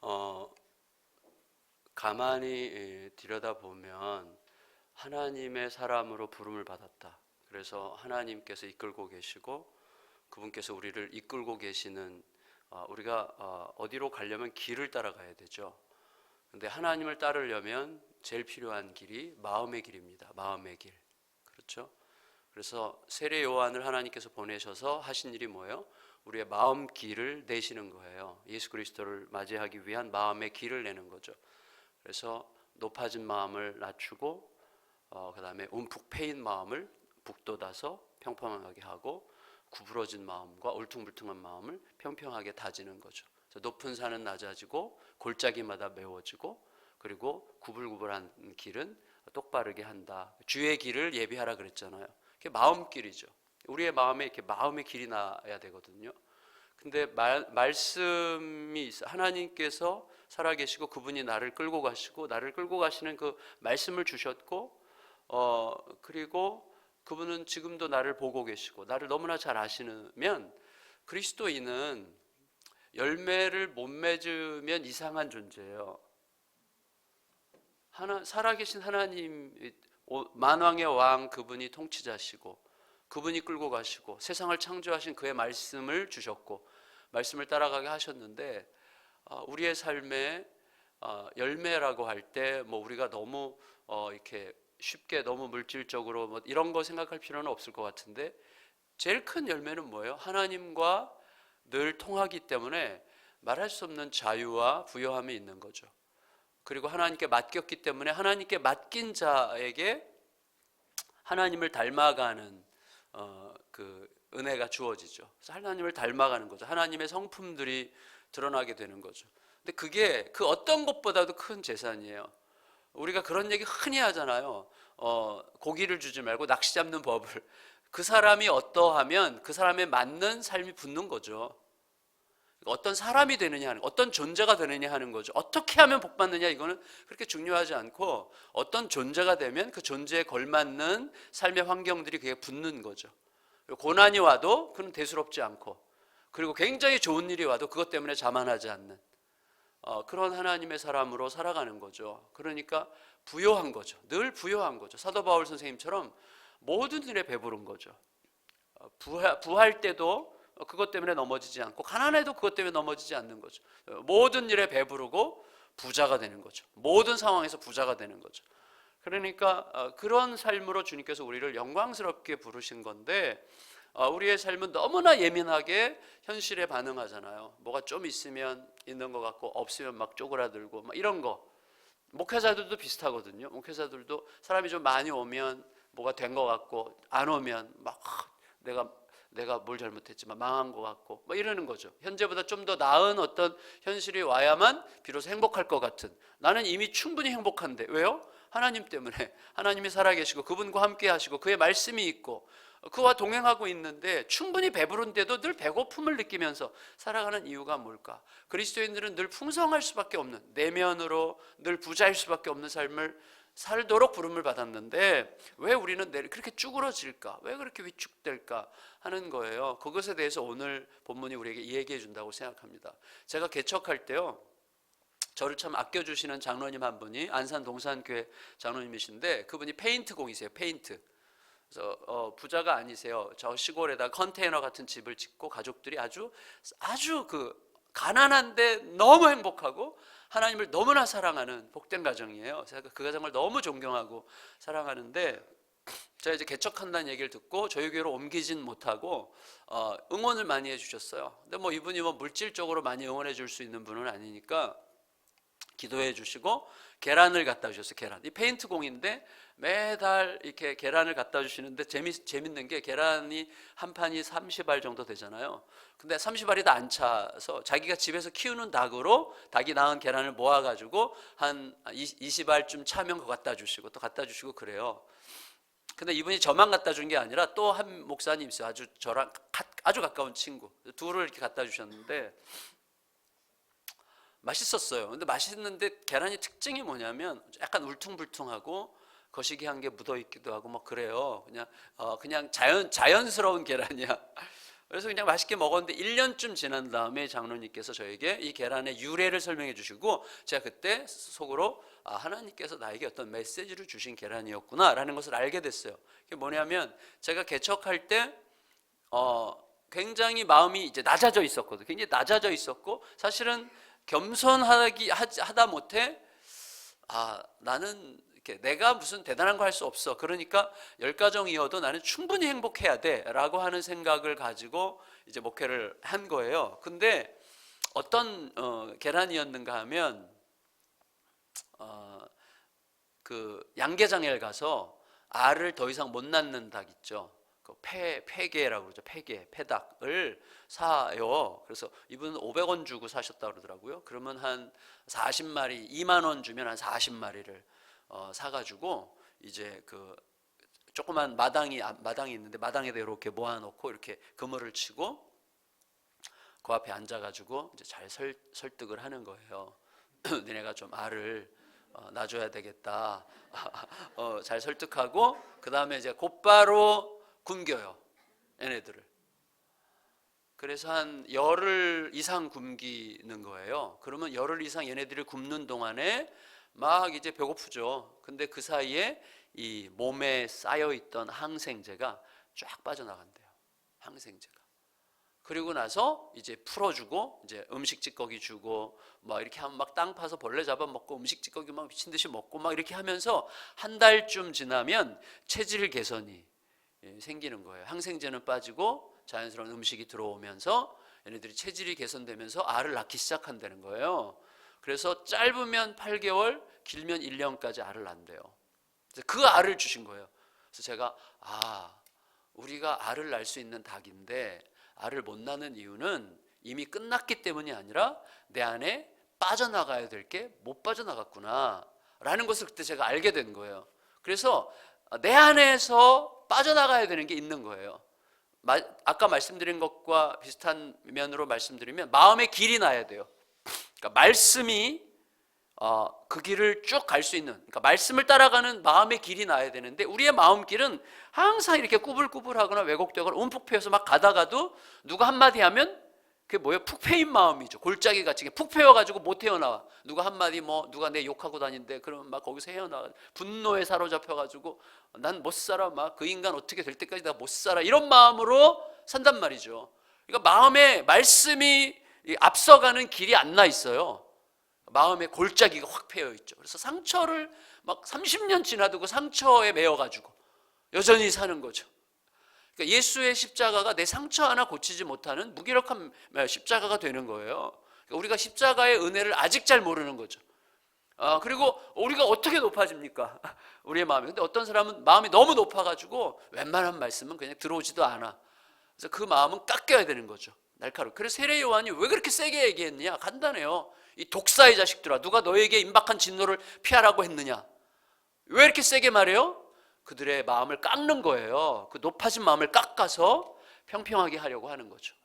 어, 가만히 들여다보면 하나님의 사람으로 부름을 받았다. 그래서 하나님께서 이끌고 계시고 그분께서 우리를 이끌고 계시는, 우리가 어디로 가려면 길을 따라가야 되죠. 근데 하나님을 따르려면 제일 필요한 길이 마음의 길입니다. 마음의 길. 그렇죠? 그래서 세례 요한을 하나님께서 보내셔서 하신 일이 뭐예요? 우리의 마음 길을 내시는 거예요. 예수 그리스도를 맞이하기 위한 마음의 길을 내는 거죠. 그래서 높아진 마음을 낮추고, 그 다음에 움푹 패인 마음을 북돋아서 평평하게 하고, 구부러진 마음과 울퉁불퉁한 마음을 평평하게 다지는 거죠. 그래서 높은 산은 낮아지고 골짜기마다 메워지고, 그리고 구불구불한 길은 똑바르게 한다. 주의 길을 예비하라 그랬잖아요. 그게 마음길이죠. 우리의 마음에 이렇게 마음의 길이 나야 되거든요. 근데 말씀이 있어. 하나님께서 살아계시고 그분이 나를 끌고 가시고, 나를 끌고 가시는 그 말씀을 주셨고, 그리고 그분은 지금도 나를 보고 계시고 나를 너무나 잘 아시면, 그리스도인은 열매를 못 맺으면 이상한 존재예요. 살아계신 하나님, 만왕의 왕, 그분이 통치자시고 그분이 끌고 가시고 세상을 창조하신 그의 말씀을 주셨고 말씀을 따라가게 하셨는데, 우리의 삶에 열매라고 할 때 뭐 우리가 너무 이렇게 쉽게 너무 물질적으로 뭐 이런 거 생각할 필요는 없을 것 같은데, 제일 큰 열매는 뭐예요? 하나님과 늘 통하기 때문에 말할 수 없는 자유와 부요함이 있는 거죠. 그리고 하나님께 맡겼기 때문에 하나님께 맡긴 자에게 하나님을 닮아가는 그 은혜가 주어지죠. 그래서 하나님을 닮아가는 거죠. 하나님의 성품들이 드러나게 되는 거죠. 근데 그게 그 어떤 것보다도 큰 재산이에요. 우리가 그런 얘기 흔히 하잖아요. 고기를 주지 말고 낚시 잡는 법을. 그 사람이 어떠하면 그 사람에 맞는 삶이 붙는 거죠. 어떤 사람이 되느냐 하는, 어떤 존재가 되느냐 하는 거죠. 어떻게 하면 복 받느냐, 이거는 그렇게 중요하지 않고 어떤 존재가 되면 그 존재에 걸맞는 삶의 환경들이 그게 붙는 거죠. 고난이 와도 그는 대수롭지 않고, 그리고 굉장히 좋은 일이 와도 그것 때문에 자만하지 않는 그런 하나님의 사람으로 살아가는 거죠. 그러니까 부요한 거죠. 늘 부요한 거죠. 사도 바울 선생님처럼 모든 일에 배부른 거죠. 부할 때도 그것 때문에 넘어지지 않고, 가난해도 그것 때문에 넘어지지 않는 거죠. 모든 일에 배부르고 부자가 되는 거죠. 모든 상황에서 부자가 되는 거죠. 그러니까 그런 삶으로 주님께서 우리를 영광스럽게 부르신 건데, 우리의 삶은 너무나 예민하게 현실에 반응하잖아요. 뭐가 좀 있으면 있는 것 같고 없으면 막 쪼그라들고 막 이런 거. 목회자들도 비슷하거든요. 목회자들도 사람이 좀 많이 오면 뭐가 된 것 같고, 안 오면 막 내가 뭘 잘못했지만 망한 것 같고 뭐 이러는 거죠. 현재보다 좀 더 나은 어떤 현실이 와야만 비로소 행복할 것 같은, 나는 이미 충분히 행복한데. 왜요? 하나님 때문에. 하나님이 살아계시고 그분과 함께 하시고 그의 말씀이 있고 그와 동행하고 있는데, 충분히 배부른데도 늘 배고픔을 느끼면서 살아가는 이유가 뭘까? 그리스도인들은 늘 풍성할 수밖에 없는, 내면으로 늘 부자일 수밖에 없는 삶을 살도록 부름을 받았는데, 왜 우리는 그렇게 쭈그러질까? 왜 그렇게 위축될까 하는 거예요. 그것에 대해서 오늘 본문이 우리에게 이야기해 준다고 생각합니다. 제가 개척할 때요, 저를 참 아껴주시는 장로님 한 분이 안산 동산교회 장로님이신데, 그분이 페인트공이세요. 페인트. 그래서 부자가 아니세요. 저 시골에다 컨테이너 같은 집을 짓고 가족들이 아주 그 가난한데 너무 행복하고 하나님을 너무나 사랑하는 복된 가정이에요. 제가 그 가정을 너무 존경하고 사랑하는데, 제가 이제 개척한다는 얘기를 듣고 저희 교회로 옮기진 못하고 응원을 많이 해주셨어요. 근데 뭐 이분이 뭐 물질적으로 많이 응원해 줄 수 있는 분은 아니니까 기도해 주시고 계란을 갖다 주셨어요. 계란. 이 페인트공인데 매달 이렇게 계란을 갖다 주시는데, 재밌는 게 계란이 한 판이 30알 정도 되잖아요. 근데 30알이 다 안 차서 자기가 집에서 키우는 닭으로 닭이 낳은 계란을 모아가지고 한 20알쯤 차면 그거 갖다 주시고 또 갖다 주시고 그래요. 근데 이분이 저만 갖다 준 게 아니라 또 한 목사님 있어요. 저랑 아주 가까운 친구. 둘을 이렇게 갖다 주셨는데 맛있었어요. 근데 맛있는데 계란이 특징이 뭐냐면 약간 울퉁불퉁하고 거시기한 게 묻어 있기도 하고 뭐 그래요. 그냥 자연스러운 계란이야. 그래서 그냥 맛있게 먹었는데 1년쯤 지난 다음에 장로님께서 저에게 이 계란의 유래를 설명해 주시고, 제가 그때 속으로 하나님께서 나에게 어떤 메시지를 주신 계란이었구나 라는 것을 알게 됐어요. 그게 뭐냐면, 제가 개척할 때 굉장히 마음이 이제 낮아져 있었거든요. 굉장히 낮아져 있었고, 사실은 하다 못해 나는 이렇게 내가 무슨 대단한 거 할 수 없어. 그러니까 10가정이어도 나는 충분히 행복해야 돼 라고 하는 생각을 가지고 이제 목회를 한 거예요. 근데 어떤 계란이었는가 하면 그 양계장에 가서 알을 더 이상 못 낳는 닭 있죠. 그 폐개라고 그러죠. 폐닭을 사요. 그래서 이분은 500원 주고 사셨다고 그러더라고요. 그러면 한 40마리, 2만 원 주면 한 40마리를 사가지고 이제 그 조그만 마당이 있는데 마당에다 이렇게 모아놓고 이렇게 그물을 치고 그 앞에 앉아가지고 이제 잘 설득을 하는 거예요. 니네가 좀 알을 놔줘야 되겠다. 잘 설득하고 그 다음에 이제 곧바로 굶겨요, 얘네들을. 그래서 한 열흘 이상 굶기는 거예요. 그러면 열흘 이상 얘네들을 굶는 동안에 막 이제 배고프죠. 근데 그 사이에 이 몸에 쌓여있던 항생제가 쫙 빠져나간대요. 항생제가. 그리고 나서 이제 풀어주고 이제 음식 찌꺼기 주고 막 이렇게 하면 막 땅 파서 벌레 잡아먹고 음식 찌꺼기 막 미친 듯이 먹고 막 이렇게 하면서 한 달쯤 지나면 체질 개선이 생기는 거예요. 항생제는 빠지고 자연스러운 음식이 들어오면서 얘네들이 체질이 개선되면서 알을 낳기 시작한다는 거예요. 그래서 짧으면 8개월, 길면 1년까지 알을 낳는대요. 그 알을 주신 거예요. 그래서 제가 우리가 알을 낳을 수 있는 닭인데 알을 못 낳는 이유는 이미 끝났기 때문이 아니라 내 안에 빠져나가야 될 게 못 빠져나갔구나 라는 것을 그때 제가 알게 된 거예요. 그래서 내 안에서 빠져나가야 되는 게 있는 거예요. 아까 말씀드린 것과 비슷한 면으로 말씀드리면 마음의 길이 나야 돼요. 그러니까 말씀이 그 길을 쭉 갈 수 있는, 그러니까 말씀을 따라가는 마음의 길이 나야 되는데 우리의 마음 길은 항상 이렇게 꾸불꾸불하거나 왜곡되거나 움푹 패여서 막 가다가도 누가 한마디 하면 그게 뭐예요? 푹 패인 마음이죠. 골짜기 같이 푹 패여가지고 못 헤어나와. 누가 한마디 누가 내 욕하고 다닌대 그러면 막 거기서 헤어나와. 분노에 사로잡혀가지고 난 못 살아, 막 그 인간 어떻게 될 때까지 나 못 살아, 이런 마음으로 산단 말이죠. 그러니까 마음에 말씀이 앞서가는 길이 안 나 있어요. 마음의 골짜기가 확 패여 있죠. 그래서 상처를 막 30년 지나도 그 상처에 매여가지고 여전히 사는 거죠. 그러니까 예수의 십자가가 내 상처 하나 고치지 못하는 무기력한 십자가가 되는 거예요. 그러니까 우리가 십자가의 은혜를 아직 잘 모르는 거죠. 그리고 우리가 어떻게 높아집니까? 우리의 마음이. 근데 어떤 사람은 마음이 너무 높아가지고 웬만한 말씀은 그냥 들어오지도 않아. 그래서 그 마음은 깎여야 되는 거죠. 날카롭게. 그래서 세례 요한이 왜 그렇게 세게 얘기했느냐? 간단해요. 이 독사의 자식들아, 누가 너에게 임박한 진노를 피하라고 했느냐? 왜 이렇게 세게 말해요? 그들의 마음을 깎는 거예요. 그 높아진 마음을 깎아서 평평하게 하려고 하는 거죠.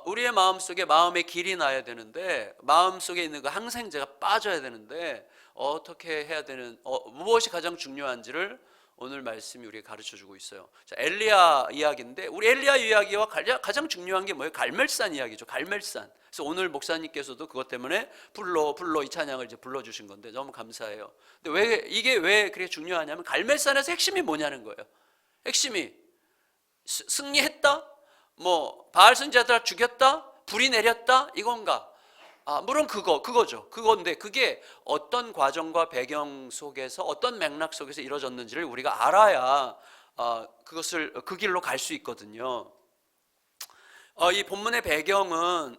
우리의 마음속에 마음의 길이 나야 되는데, 마음속에 있는 그 항생제가 빠져야 되는데 어떻게 해야 되는, 무엇이 가장 중요한지를 오늘 말씀이 우리에게 가르쳐주고 있어요. 자, 엘리야 이야기인데, 우리 엘리야 이야기와 가장 중요한 게 뭐예요? 갈멜산 이야기죠. 갈멜산. 그래서 오늘 목사님께서도 그것 때문에 불러 이 찬양을 이제 불러주신 건데 너무 감사해요. 근데 이게 왜 그렇게 중요하냐면, 갈멜산에서 핵심이 뭐냐는 거예요. 핵심이 승리했다? 바알 선지자들 죽였다? 불이 내렸다? 이건가? 물론 그거죠. 그건데 그게 어떤 과정과 배경 속에서 어떤 맥락 속에서 이루어졌는지를 우리가 알아야 그 길로 갈 수 있거든요. 이 본문의 배경은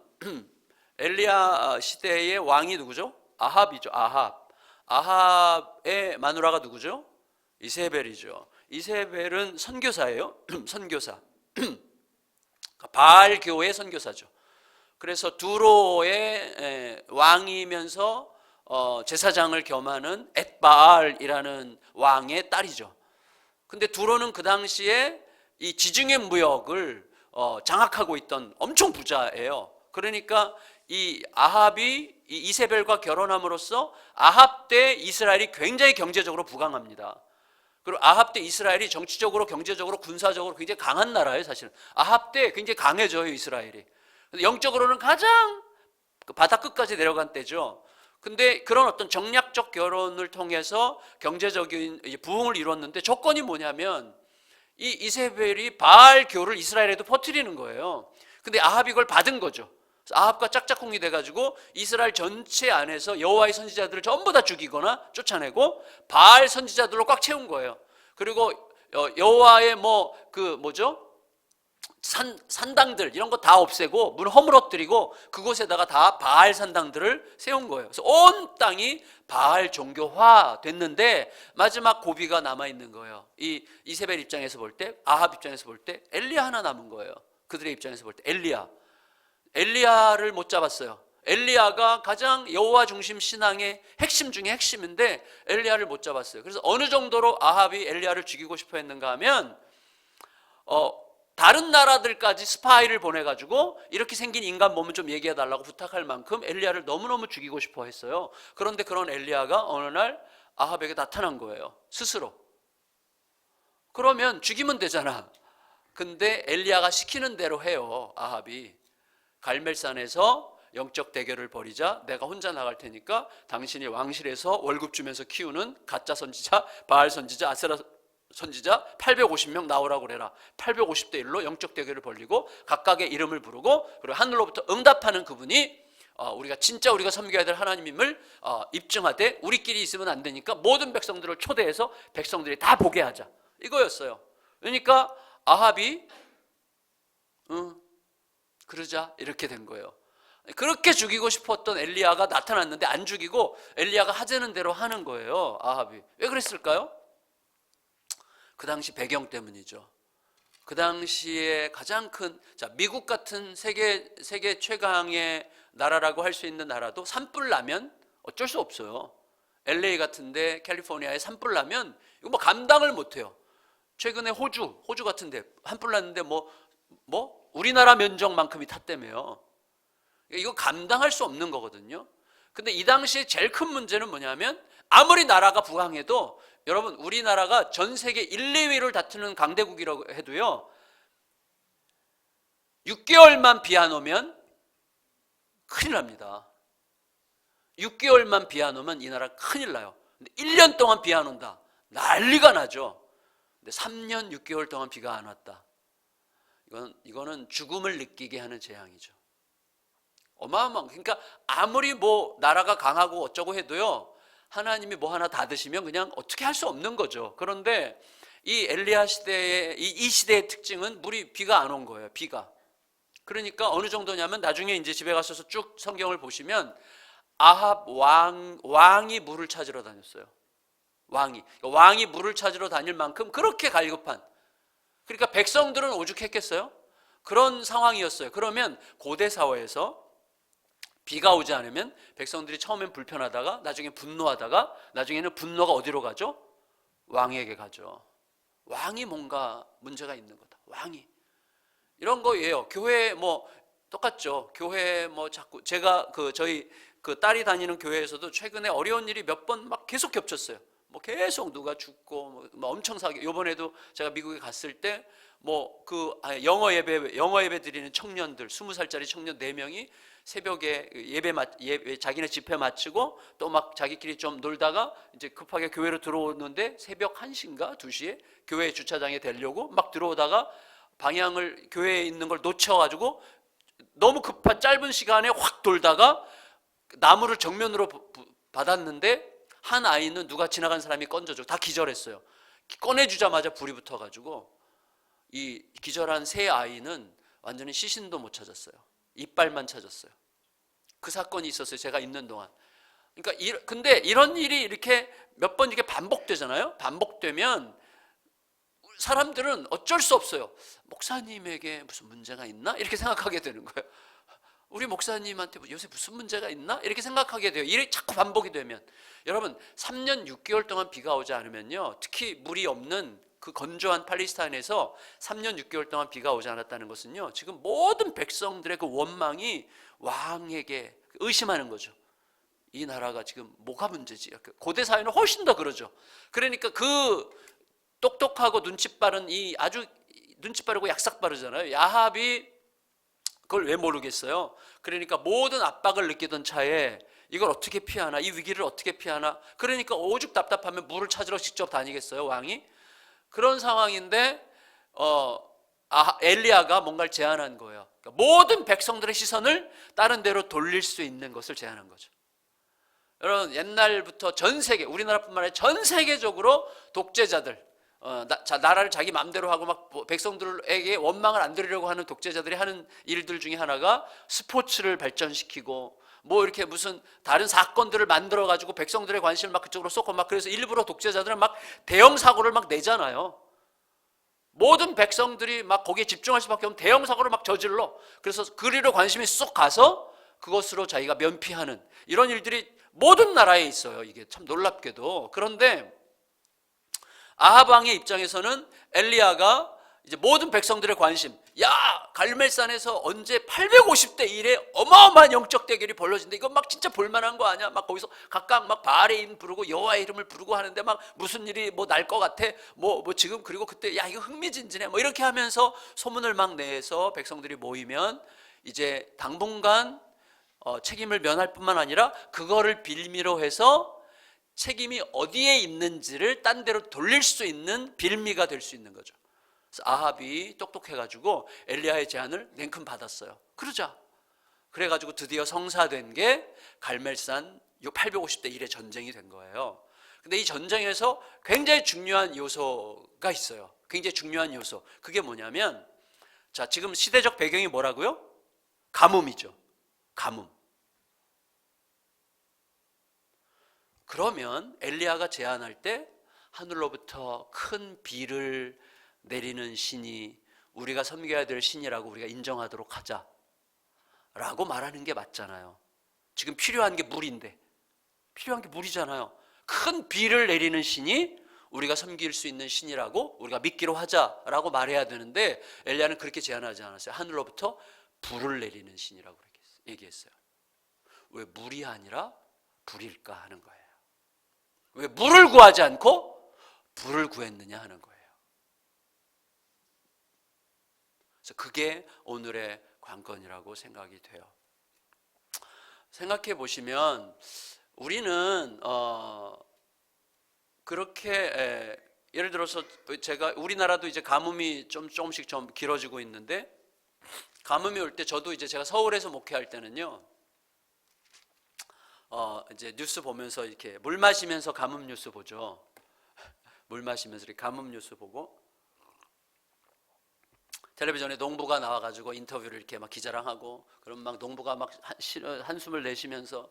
엘리야 시대의 왕이 누구죠? 아합이죠. 아합의 마누라가 누구죠? 이세벨이죠. 이세벨은 선교사예요. 선교사. 바알 교회의 선교사죠. 그래서 두로의 왕이면서 제사장을 겸하는 엣바알이라는 왕의 딸이죠. 근데 두로는 그 당시에 이 지중해 무역을 장악하고 있던 엄청 부자예요. 그러니까 이 아합이 이 이세벨과 결혼함으로써 아합 때 이스라엘이 굉장히 경제적으로 부강합니다. 그리고 아합 때 이스라엘이 정치적으로, 경제적으로, 군사적으로 굉장히 강한 나라예요. 사실은 아합 때 굉장히 강해져요, 이스라엘이. 영적으로는 가장 바다 끝까지 내려간 때죠. 근데 그런 어떤 정략적 결혼을 통해서 경제적인 부흥을 이뤘는데 조건이 뭐냐면 이 이세벨이 바알교를 이스라엘에도 퍼뜨리는 거예요. 근데 아합이 이걸 받은 거죠. 아합과 짝짝꿍이 돼가지고 이스라엘 전체 안에서 여호와의 선지자들을 전부 다 죽이거나 쫓아내고 바알 선지자들로 꽉 채운 거예요. 그리고 여호와의 산당들 이런 거 다 없애고 문 허물어뜨리고 그곳에다가 다 바알 산당들을 세운 거예요. 그래서 온 땅이 바알 종교화 됐는데 마지막 고비가 남아 있는 거예요. 이 이세벨 입장에서 볼 때, 아합 입장에서 볼 때 엘리야 하나 남은 거예요. 그들의 입장에서 볼 때 엘리야를 못 잡았어요. 엘리야가 가장 여호와 중심 신앙의 핵심 중에 핵심인데 엘리야를 못 잡았어요. 그래서 어느 정도로 아합이 엘리야를 죽이고 싶어 했는가 하면 다른 나라들까지 스파이를 보내가지고 이렇게 생긴 인간 몸을 좀 얘기해달라고 부탁할 만큼 엘리야를 너무너무 죽이고 싶어 했어요. 그런데 그런 엘리야가 어느 날 아합에게 나타난 거예요. 스스로. 그러면 죽이면 되잖아. 근데 엘리야가 시키는 대로 해요. 아합이. 갈멜산에서 영적 대결을 벌이자 내가 혼자 나갈 테니까 당신이 왕실에서 월급 주면서 키우는 가짜 선지자, 바알 선지자, 아세라 선지자 850명 나오라고 그래라. 850대 1로 영적 대결을 벌리고 각각의 이름을 부르고 그리고 하늘로부터 응답하는 그분이 우리가 섬겨야 될 하나님임을 입증하되 우리끼리 있으면 안 되니까 모든 백성들을 초대해서 백성들이 다 보게 하자. 이거였어요. 그러니까 아합이 그러자 이렇게 된 거예요. 그렇게 죽이고 싶었던 엘리야가 나타났는데 안 죽이고 엘리야가 하자는 대로 하는 거예요. 아합이. 왜 그랬을까요? 그 당시 배경 때문이죠. 그 당시에 가장 큰 미국 같은 세계 최강의 나라라고 할 수 있는 나라도 산불 나면 어쩔 수 없어요. LA 같은데 캘리포니아에 산불 나면 이거 뭐 감당을 못 해요. 최근에 호주 같은데 산불 났는데 우리나라 면적만큼이 탔다며요. 이거 감당할 수 없는 거거든요. 근데 이 당시에 제일 큰 문제는 뭐냐면 아무리 나라가 부강해도 여러분 우리나라가 전 세계 1, 2위를 다투는 강대국이라고 해도요 6개월만 비 안 오면 큰일 납니다. 6개월만 비 안 오면 이 나라 큰일 나요. 근데 1년 동안 비 안 온다. 난리가 나죠. 근데 3년 6개월 동안 비가 안 왔다. 이거는 죽음을 느끼게 하는 재앙이죠. 어마어마한. 그러니까 아무리 나라가 강하고 어쩌고 해도요 하나님이 하나 닫으시면 그냥 어떻게 할 수 없는 거죠. 그런데 이 엘리야 시대의 이 시대의 특징은 비가 안 온 거예요. 비가. 그러니까 어느 정도냐면 나중에 이제 집에 가셔서 쭉 성경을 보시면 아합 왕이 물을 찾으러 다녔어요. 왕이 물을 찾으러 다닐 만큼 그렇게 갈급한. 그러니까 백성들은 오죽했겠어요? 그런 상황이었어요. 그러면 고대 사회에서 비가 오지 않으면 백성들이 처음엔 불편하다가 나중에 분노하다가 나중에는 분노가 어디로 가죠? 왕에게 가죠. 왕이 뭔가 문제가 있는 거다. 왕이. 이런 거예요. 교회 똑같죠. 교회 자꾸 제가 저희 딸이 다니는 교회에서도 최근에 어려운 일이 몇 번 막 계속 겹쳤어요. 계속 누가 죽고 엄청 요번에도 제가 미국에 갔을 때 영어 예배 드리는 청년들 20살짜리 청년 4명이 새벽에 자기네 집회 마치고 또 막 자기끼리 좀 놀다가 이제 급하게 교회로 들어오는데 새벽 1시인가 2시에 교회 주차장에 대려고 막 들어오다가 방향을 교회에 있는 걸 놓쳐가지고 너무 급한 짧은 시간에 확 돌다가 나무를 정면으로 받았는데 한 아이는 누가 지나간 사람이 건져줘. 다 기절했어요. 꺼내주자마자 불이 붙어가지고 이 기절한 세 아이는 완전히 시신도 못 찾았어요. 이빨만 찾았어요. 그 사건이 있었어요. 제가 있는 동안. 그러니까 근데 이런 일이 이렇게 몇 번 이렇게 반복되잖아요. 반복되면 사람들은 어쩔 수 없어요. 목사님에게 무슨 문제가 있나? 이렇게 생각하게 되는 거예요. 우리 목사님한테 요새 무슨 문제가 있나? 이렇게 생각하게 돼요. 일이 자꾸 반복이 되면. 여러분 3년 6개월 동안 비가 오지 않으면요 특히 물이 없는 그 건조한 팔레스타인에서 3년 6개월 동안 비가 오지 않았다는 것은요 지금 모든 백성들의 그 원망이 왕에게 의심하는 거죠. 이 나라가 지금 뭐가 문제지? 고대 사회는 훨씬 더 그러죠. 그러니까 그 똑똑하고 눈치 빠른 이 아주 눈치 빠르고 약삭 빠르잖아요. 야합이 그걸 왜 모르겠어요? 그러니까 모든 압박을 느끼던 차에 이걸 어떻게 피하나, 이 위기를 어떻게 피하나, 그러니까 오죽 답답하면 물을 찾으러 직접 다니겠어요, 왕이? 그런 상황인데 엘리야가 뭔가를 제안한 거예요. 그러니까 모든 백성들의 시선을 다른 데로 돌릴 수 있는 것을 제안한 거죠. 여러분, 옛날부터 전 세계, 우리나라뿐만 아니라 전 세계적으로 독재자들, 나라를 자기 마음대로 하고 막 백성들에게 원망을 안 드리려고 하는 독재자들이 하는 일들 중에 하나가 스포츠를 발전시키고 뭐 이렇게 무슨 다른 사건들을 만들어 가지고 백성들의 관심을 막 그쪽으로 쏟고 막, 그래서 일부러 독재자들은 막 대형 사고를 막 내잖아요. 모든 백성들이 막 거기에 집중할 수밖에 없는 대형 사고를 막 저질러. 그래서 그리로 관심이 쏙 가서 그것으로 자기가 면피하는 이런 일들이 모든 나라에 있어요. 이게 참 놀랍게도. 그런데 아합 왕의 입장에서는 엘리야가 이제 모든 백성들의 관심, 야, 갈멜산에서 언제 850대 1의 어마어마한 영적 대결이 벌어진다. 이건 막 진짜 볼만한 거 아니야? 막 거기서 각각 막 바알의 이름 부르고 여호와의 이름을 부르고 하는데 막 무슨 일이 뭐 날 것 같아? 뭐 지금 그리고 그때 야, 이거 흥미진진해. 뭐 이렇게 하면서 소문을 막 내서 백성들이 모이면 이제 당분간 책임을 면할 뿐만 아니라 그거를 빌미로 해서 책임이 어디에 있는지를 딴 데로 돌릴 수 있는 빌미가 될 수 있는 거죠. 그래서 아합이 똑똑해가지고 엘리야의 제안을 냉큼 받았어요. 그러자. 그래가지고 드디어 성사된 게 갈멜산 850대 1의 전쟁이 된 거예요. 근데 이 전쟁에서 굉장히 중요한 요소가 있어요. 굉장히 중요한 요소. 그게 뭐냐면, 자, 지금 시대적 배경이 뭐라고요? 가뭄이죠. 가뭄. 그러면 엘리야가 제안할 때 하늘로부터 큰 비를 내리는 신이 우리가 섬겨야 될 신이라고 우리가 인정하도록 하자 라고 말하는 게 맞잖아요. 지금 필요한 게 물인데, 필요한 게 물이잖아요. 큰 비를 내리는 신이 우리가 섬길 수 있는 신이라고 우리가 믿기로 하자라고 말해야 되는데, 엘리야는 그렇게 제안하지 않았어요. 하늘로부터 불을 내리는 신이라고 얘기했어요. 왜 물이 아니라 불일까 하는 거예요. 왜 물을 구하지 않고 불을 구했느냐 하는 거예요. 그래서 그게 오늘의 관건이라고 생각이 돼요. 생각해 보시면 우리는 그렇게 예를 들어서 제가 우리나라도 이제 가뭄이 조금씩 좀 길어지고 있는데, 가뭄이 올 때 저도 이제 제가 서울에서 목회할 때는요, 이제 뉴스 보면서 이렇게 물 마시면서 가뭄 뉴스 보죠. 물 마시면서 이렇게 가뭄 뉴스 보고, 텔레비전에 농부가 나와가지고 인터뷰를 이렇게 막 기자랑 하고, 그럼 막 농부가 막 한숨을 내쉬면서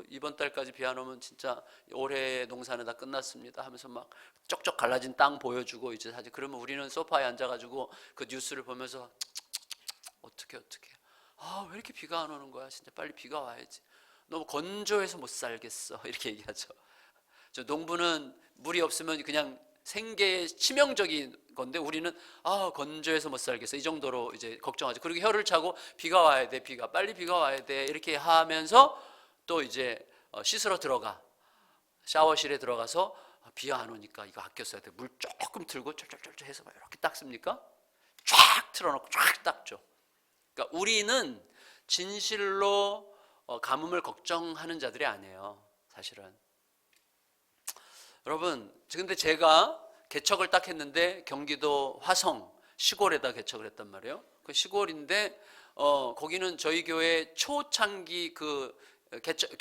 이번 달까지 비 안 오면 진짜 올해 농사는 다 끝났습니다 하면서 막 쩍쩍 갈라진 땅 보여주고, 이제 사실 그러면 우리는 소파에 앉아가지고 그 뉴스를 보면서 어떻게 왜 이렇게 비가 안 오는 거야? 진짜 빨리 비가 와야지. 너무 건조해서 못 살겠어. 이렇게 얘기하죠. 저 농부는 물이 없으면 그냥 생계에 치명적인 건데, 우리는 건조해서 못 살겠어 이 정도로 이제 걱정하죠. 그리고 혀를 차고 비가 와야 돼, 빨리 비가 와야 돼 이렇게 하면서 또 이제 씻으러 들어가, 샤워실에 들어가서 비 안 오니까 이거 아껴 써야 돼. 물 조금 틀고 쫄쫄쫄쫄 해서 막 이렇게 닦습니까? 쫙 틀어놓고 쫙 닦죠. 그러니까 우리는 진실로 가뭄을 걱정하는 자들이 아니에요, 사실은. 여러분, 근데 제가 개척을 딱 했는데 경기도 화성 시골에다 개척을 했단 말이에요. 그 시골인데 거기는 저희 교회 초창기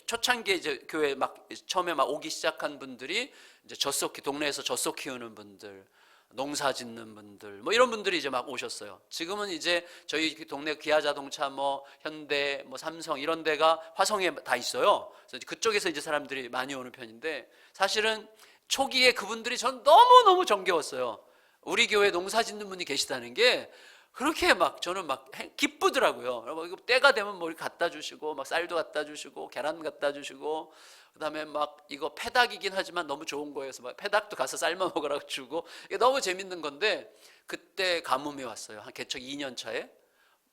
초창기 이제 교회 막 처음에 막 오기 시작한 분들이 이제 동네에서 젖소 키우는 분들, 농사 짓는 분들, 뭐 이런 분들이 이제 막 오셨어요. 지금은 이제 저희 동네 기아자동차, 뭐 현대, 뭐 삼성 이런 데가 화성에 다 있어요. 그래서 그쪽에서 이제 사람들이 많이 오는 편인데, 사실은 초기에 그분들이 전 너무너무 정겨웠어요. 우리 교회 농사 짓는 분이 계시다는 게 그렇게 막 저는 막 기쁘더라고요. 이거 때가 되면 뭐 갖다 주시고, 막 쌀도 갖다 주시고, 계란 갖다 주시고, 그다음에 막 이거 패닭이긴 하지만 너무 좋은 거여서 막 패닭도 가서 삶아 먹으라고 주고, 이게 너무 재밌는 건데, 그때 가뭄이 왔어요. 한 개척 2년 차에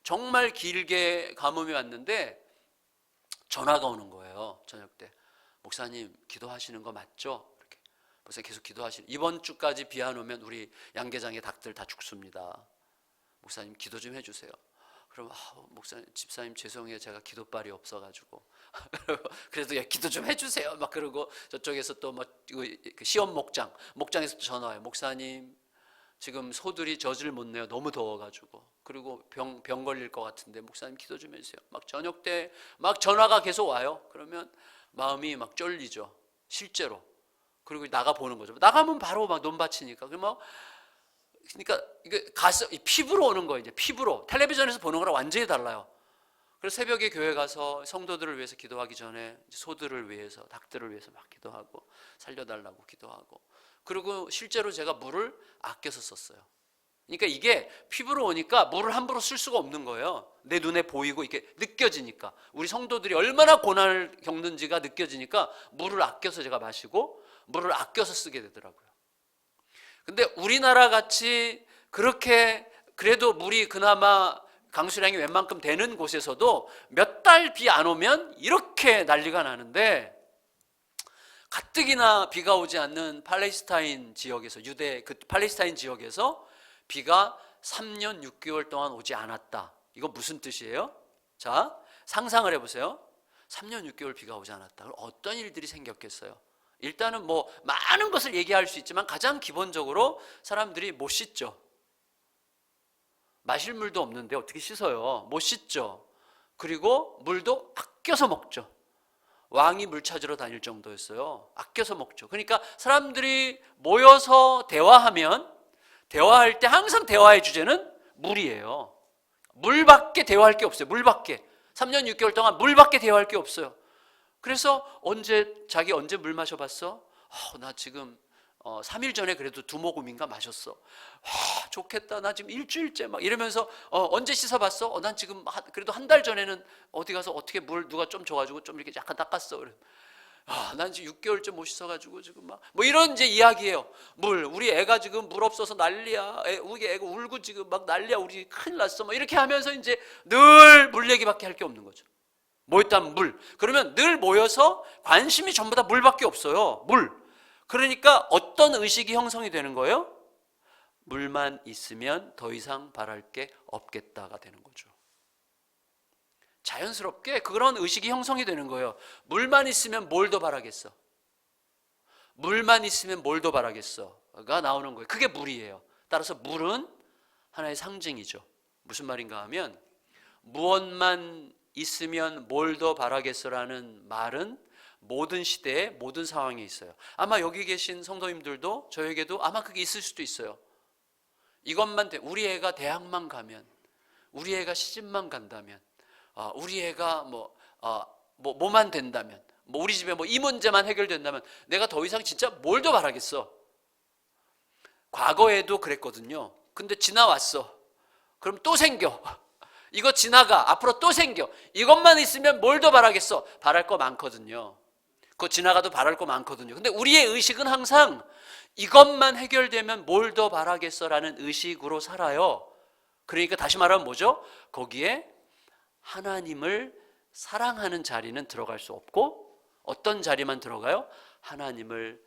정말 길게 가뭄이 왔는데 전화가 오는 거예요. 저녁 때 목사님 기도하시는 거 맞죠? 이렇게. 목사님 계속 기도하시는, 이번 주까지 비 안 오면 우리 양계장의 닭들 다 죽습니다. 목사님 기도 좀 해주세요. 그럼 목사님, 집사님 죄송해요, 제가 기도발이 없어가지고 그래도 기도 좀 해주세요 막 그러고, 저쪽에서 또 뭐 시험 목장에서 또 전화 와요. 목사님 지금 소들이 젖을 못 내요, 너무 더워가지고. 그리고 병 걸릴 것 같은데 목사님 기도 좀 해주세요. 막 저녁 때 막 전화가 계속 와요. 그러면 마음이 막 쫄리죠, 실제로. 그리고 나가 보는 거죠. 나가면 바로 막 논밭이니까. 그러니까 이게 피부로 오는 거예요. 이제 피부로. 텔레비전에서 보는 거랑 완전히 달라요. 그래서 새벽에 교회 가서 성도들을 위해서 기도하기 전에 소들을 위해서, 닭들을 위해서 막 기도하고, 살려달라고 기도하고, 그리고 실제로 제가 물을 아껴서 썼어요. 그러니까 이게 피부로 오니까 물을 함부로 쓸 수가 없는 거예요. 내 눈에 보이고 이게 느껴지니까, 우리 성도들이 얼마나 고난을 겪는지가 느껴지니까 물을 아껴서 제가 마시고 물을 아껴서 쓰게 되더라고요. 근데 우리나라 같이 그렇게 그래도 물이 그나마 강수량이 웬만큼 되는 곳에서도 몇 달 비 안 오면 이렇게 난리가 나는데, 가뜩이나 비가 오지 않는 팔레스타인 지역에서, 유대 그 팔레스타인 지역에서 비가 3년 6개월 동안 오지 않았다. 이거 무슨 뜻이에요? 자, 상상을 해보세요. 3년 6개월 비가 오지 않았다. 그럼 어떤 일들이 생겼겠어요? 일단은 뭐 많은 것을 얘기할 수 있지만 가장 기본적으로 사람들이 못 씻죠. 마실 물도 없는데 어떻게 씻어요? 못 씻죠. 그리고 물도 아껴서 먹죠. 왕이 물 찾으러 다닐 정도였어요. 아껴서 먹죠. 그러니까 사람들이 모여서 대화할 때 항상 대화의 주제는 물이에요. 물밖에 대화할 게 없어요. 물밖에. 3년 6개월 동안 물밖에 대화할 게 없어요. 그래서 자기 언제 물 마셔봤어? 나 지금 3일 전에 그래도 2모금인가 마셨어. 좋겠다. 나 지금 일주일째 막 이러면서 언제 씻어봤어? 난 지금 그래도 한 달 전에는 어디 가서 어떻게 물 누가 좀 줘가지고 좀 이렇게 약간 닦았어. 그래. 난 지금 6개월째 못 씻어가지고 지금 막 뭐 이런 이제 이야기예요. 우리 애가 지금 물 없어서 난리야. 우리 애가 울고 지금 막 난리야. 우리 큰일 났어. 뭐 이렇게 하면서 이제 늘 물 얘기밖에 할 게 없는 거죠. 모였다면 물. 그러면 늘 모여서 관심이 전부 다 물밖에 없어요. 물. 그러니까 어떤 의식이 형성이 되는 거예요? 물만 있으면 더 이상 바랄 게 없겠다가 되는 거죠. 자연스럽게 그런 의식이 형성이 되는 거예요. 물만 있으면 뭘 더 바라겠어? 물만 있으면 뭘 더 바라겠어가 나오는 거예요. 그게 물이에요. 따라서 물은 하나의 상징이죠. 무슨 말인가 하면, 무엇만 있으면 뭘 더 바라겠어라는 말은 모든 시대에 모든 상황에 있어요. 아마 여기 계신 성도님들도 저에게도 아마 그게 있을 수도 있어요. 이것만 우리 애가 대학만 가면, 우리 애가 시집만 간다면, 우리 애가 뭐만 된다면, 우리 집에 이 문제만 해결된다면 내가 더 이상 진짜 뭘 더 바라겠어. 과거에도 그랬거든요. 근데 지나왔어. 그럼 또 생겨. 이거 지나가. 앞으로 또 생겨. 이것만 있으면 뭘 더 바라겠어. 바랄 거 많거든요. 그거 지나가도 바랄 거 많거든요. 근데 우리의 의식은 항상 이것만 해결되면 뭘 더 바라겠어라는 의식으로 살아요. 그러니까 다시 말하면 뭐죠? 거기에 하나님을 사랑하는 자리는 들어갈 수 없고, 어떤 자리만 들어가요? 하나님을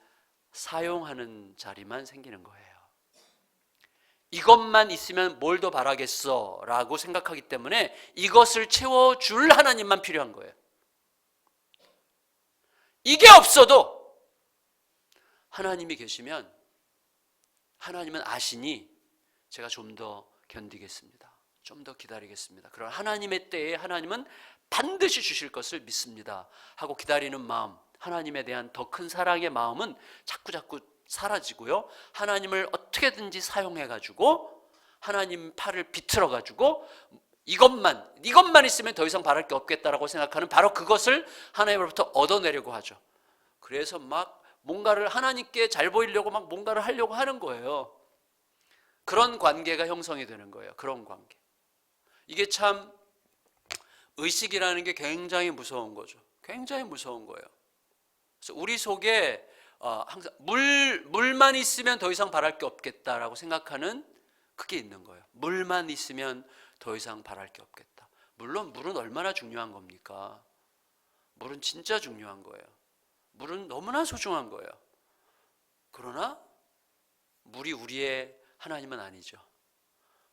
사용하는 자리만 생기는 거예요. 이것만 있으면 뭘 더 바라겠어 라고 생각하기 때문에 이것을 채워줄 하나님만 필요한 거예요. 이게 없어도 하나님이 계시면, 하나님은 아시니 제가 좀 더 견디겠습니다. 좀 더 기다리겠습니다. 그런 하나님의 때에 하나님은 반드시 주실 것을 믿습니다 하고 기다리는 마음, 하나님에 대한 더 큰 사랑의 마음은 자꾸 사라지고요, 하나님을 어떻게든지 사용해가지고 하나님 팔을 비틀어가지고 이것만 있으면 더 이상 바랄 게 없겠다라고 생각하는, 바로 그것을 하나님으로부터 얻어내려고 하죠. 그래서 막 뭔가를 하나님께 잘 보이려고 막 뭔가를 하려고 하는 거예요. 그런 관계가 형성이 되는 거예요. 그런 관계. 이게 참 의식이라는 게 굉장히 무서운 거죠. 굉장히 무서운 거예요. 그래서 우리 속에 항상 물만 있으면 더 이상 바랄 게 없겠다라고 생각하는 그게 있는 거예요. 물만 있으면 더 이상 바랄 게 없겠다. 물론 물은 얼마나 중요한 겁니까? 물은 진짜 중요한 거예요. 물은 너무나 소중한 거예요. 그러나 물이 우리의 하나님은 아니죠.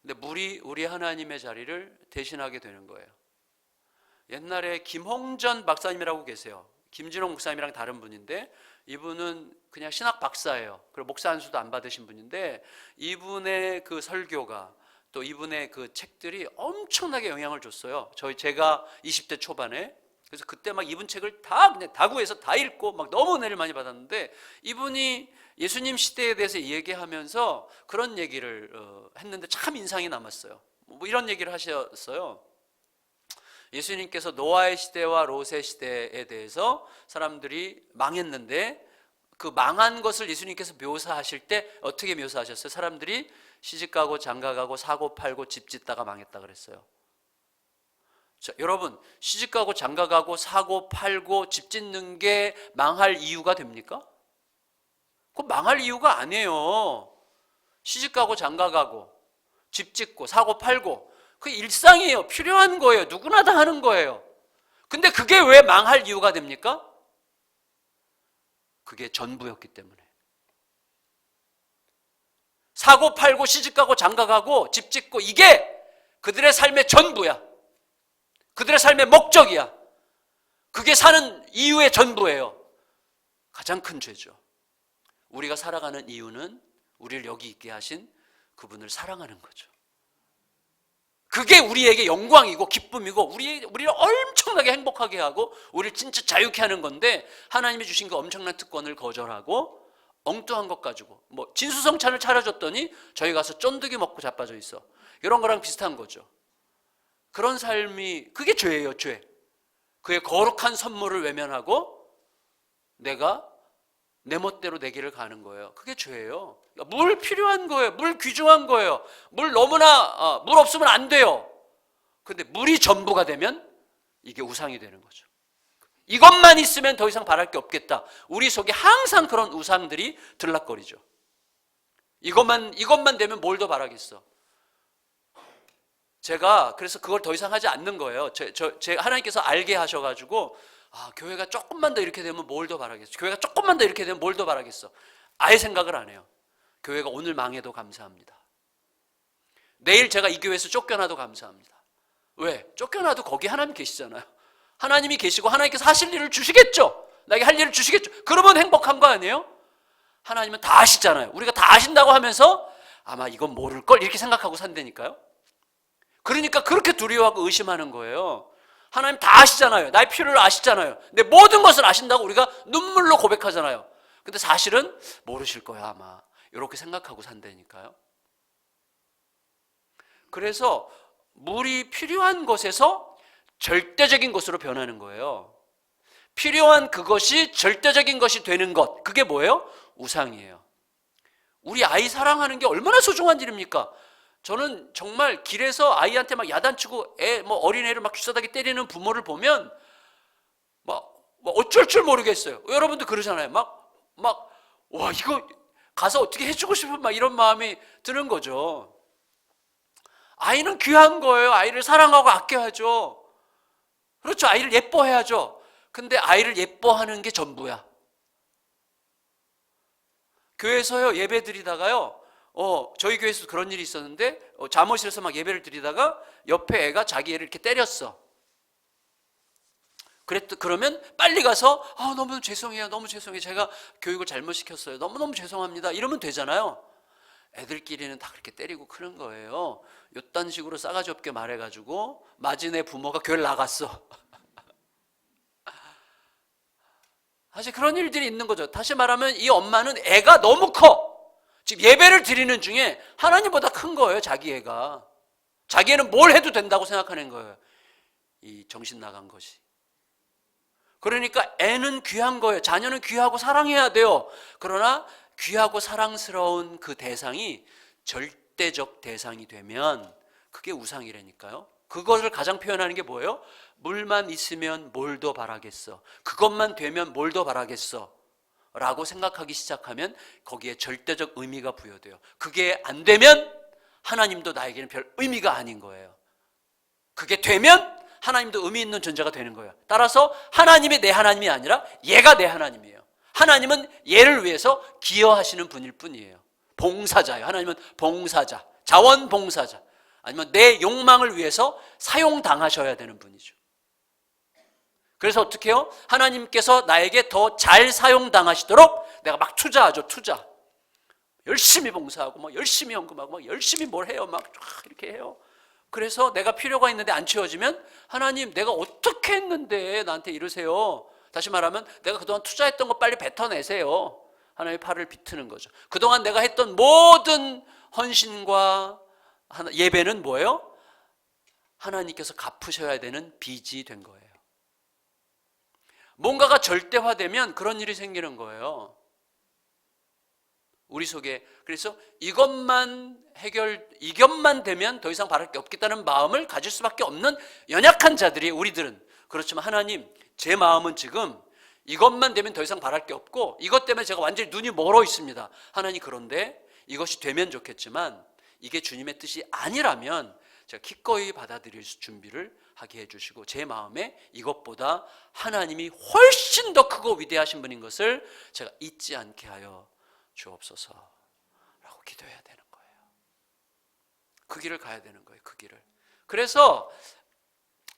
근데 물이 우리 하나님의 자리를 대신하게 되는 거예요. 옛날에 김홍전 박사님이라고 계세요. 김진홍 목사님이랑 다른 분인데 이분은 그냥 신학 박사예요. 그리고 목사 안수도 안 받으신 분인데 이분의 그 설교가 또 이분의 그 책들이 엄청나게 영향을 줬어요. 제가 20대 초반에. 그래서 그때 막 이분 책을 그냥 다 구해서 다 읽고 막 너무 은혜를 많이 받았는데 이분이 예수님 시대에 대해서 얘기하면서 그런 얘기를 했는데 참 인상이 남았어요. 뭐 이런 얘기를 하셨어요. 예수님께서 노아의 시대와 롯의 시대에 대해서 사람들이 망했는데 그 망한 것을 예수님께서 묘사하실 때 어떻게 묘사하셨어요? 사람들이 시집가고 장가가고 사고 팔고 집 짓다가 망했다 그랬어요. 자, 여러분, 시집가고 장가가고 사고 팔고 집 짓는 게 망할 이유가 됩니까? 그건 망할 이유가 아니에요. 시집가고 장가가고 집 짓고 사고 팔고 그 일상이에요. 필요한 거예요. 누구나 다 하는 거예요. 근데 그게 왜 망할 이유가 됩니까? 그게 전부였기 때문에. 사고 팔고 시집가고 장가가고 집 짓고 이게 그들의 삶의 전부야. 그들의 삶의 목적이야. 그게 사는 이유의 전부예요. 가장 큰 죄죠. 우리가 살아가는 이유는 우리를 여기 있게 하신 그분을 사랑하는 거죠. 그게 우리에게 영광이고 기쁨이고 우리를 엄청나게 행복하게 하고 우리를 진짜 자유케 하는 건데 하나님이 주신 그 엄청난 특권을 거절하고 엉뚱한 것 가지고 뭐 진수성찬을 차려줬더니 저희 가서 쫀득이 먹고 자빠져 있어. 이런 거랑 비슷한 거죠. 그런 삶이 그게 죄예요. 죄. 그의 거룩한 선물을 외면하고 내가 내 멋대로 내 길을 가는 거예요. 그게 죄예요. 물 필요한 거예요. 물 귀중한 거예요. 물 너무나 물 없으면 안 돼요. 근데 물이 전부가 되면 이게 우상이 되는 거죠. 이것만 있으면 더 이상 바랄 게 없겠다. 우리 속에 항상 그런 우상들이 들락거리죠. 이것만 되면 뭘 더 바라겠어. 제가 그래서 그걸 더 이상 하지 않는 거예요. 하나님께서 알게 하셔가지고 교회가 조금만 더 이렇게 되면 뭘 더 바라겠어. 교회가 조금만 더 이렇게 되면 뭘 더 바라겠어. 아예 생각을 안 해요. 교회가 오늘 망해도 감사합니다. 내일 제가 이 교회에서 쫓겨나도 감사합니다. 왜? 쫓겨나도 거기 하나님 계시잖아요. 하나님이 계시고 하나님께서 하실 일을 주시겠죠. 나에게 할 일을 주시겠죠. 그러면 행복한 거 아니에요? 하나님은 다 아시잖아요. 우리가 다 아신다고 하면서 아마 이건 모를걸 이렇게 생각하고 산다니까요. 그러니까 그렇게 두려워하고 의심하는 거예요. 하나님 다 아시잖아요. 나의 필요를 아시잖아요. 내 모든 것을 아신다고 우리가 눈물로 고백하잖아요. 근데 사실은 모르실 거야 아마. 이렇게 생각하고 산다니까요. 그래서 물이 필요한 것에서 절대적인 것으로 변하는 거예요. 필요한 그것이 절대적인 것이 되는 것, 그게 뭐예요? 우상이에요. 우리 아이 사랑하는 게 얼마나 소중한 일입니까? 저는 정말 길에서 아이한테 막 야단치고 어린애를 막 귀싸다기 때리는 부모를 보면 막 어쩔 줄 모르겠어요. 여러분도 그러잖아요. 와 이거 가서 어떻게 해주고 싶은 막 이런 마음이 드는 거죠. 아이는 귀한 거예요. 아이를 사랑하고 아껴야죠. 그렇죠. 아이를 예뻐해야죠. 근데 아이를 예뻐하는 게 전부야. 교회에서요 예배 드리다가요 저희 교회에서도 그런 일이 있었는데 잠옷실에서 막 예배를 드리다가 옆에 애가 자기 애를 이렇게 때렸어. 그러면 빨리 가서 너무 죄송해요. 너무 죄송해요. 제가 교육을 잘못 시켰어요. 너무너무 죄송합니다. 이러면 되잖아요. 애들끼리는 다 그렇게 때리고 크는 거예요. 요딴 식으로 싸가지 없게 말해가지고 맞은 애 부모가 교회를 나갔어. 사실 그런 일들이 있는 거죠. 다시 말하면 이 엄마는 애가 너무 커. 지금 예배를 드리는 중에 하나님보다 큰 거예요. 자기 애가. 자기 애는 뭘 해도 된다고 생각하는 거예요. 이 정신 나간 것이. 그러니까 애는 귀한 거예요. 자녀는 귀하고 사랑해야 돼요. 그러나 귀하고 사랑스러운 그 대상이 절대적 대상이 되면 그게 우상이라니까요. 그것을 가장 표현하는 게 뭐예요? 물만 있으면 뭘 더 바라겠어. 그것만 되면 뭘 더 바라겠어. 라고 생각하기 시작하면 거기에 절대적 의미가 부여돼요. 그게 안 되면 하나님도 나에게는 별 의미가 아닌 거예요. 그게 되면 하나님도 의미 있는 존재가 되는 거예요. 따라서 하나님이 내 하나님이 아니라 얘가 내 하나님이에요. 하나님은 얘를 위해서 기여하시는 분일 뿐이에요. 봉사자예요. 하나님은 봉사자, 자원봉사자, 아니면 내 욕망을 위해서 사용당하셔야 되는 분이죠. 그래서 어떻게 해요? 하나님께서 나에게 더 잘 사용당하시도록 내가 막 투자하죠. 투자. 열심히 봉사하고 막 열심히 헌금하고 막 열심히 뭘 해요. 막 이렇게 해요. 그래서 내가 필요가 있는데 안 채워지면 하나님 내가 어떻게 했는데 나한테 이러세요. 다시 말하면 내가 그동안 투자했던 거 빨리 뱉어내세요. 하나님의 팔을 비트는 거죠. 그동안 내가 했던 모든 헌신과 예배는 뭐예요? 하나님께서 갚으셔야 되는 빚이 된 거예요. 뭔가가 절대화되면 그런 일이 생기는 거예요. 우리 속에. 그래서 이것만 되면 더 이상 바랄 게 없겠다는 마음을 가질 수밖에 없는 연약한 자들이 우리들은. 그렇지만 하나님, 제 마음은 지금 이것만 되면 더 이상 바랄 게 없고 이것 때문에 제가 완전히 눈이 멀어 있습니다. 하나님, 그런데 이것이 되면 좋겠지만 이게 주님의 뜻이 아니라면 제가 기꺼이 받아들일 준비를 하게 해주시고 제 마음에 이것보다 하나님이 훨씬 더 크고 위대하신 분인 것을 제가 잊지 않게 하여 주옵소서 라고 기도해야 되는 거예요. 그 길을 가야 되는 거예요. 그 길을. 그래서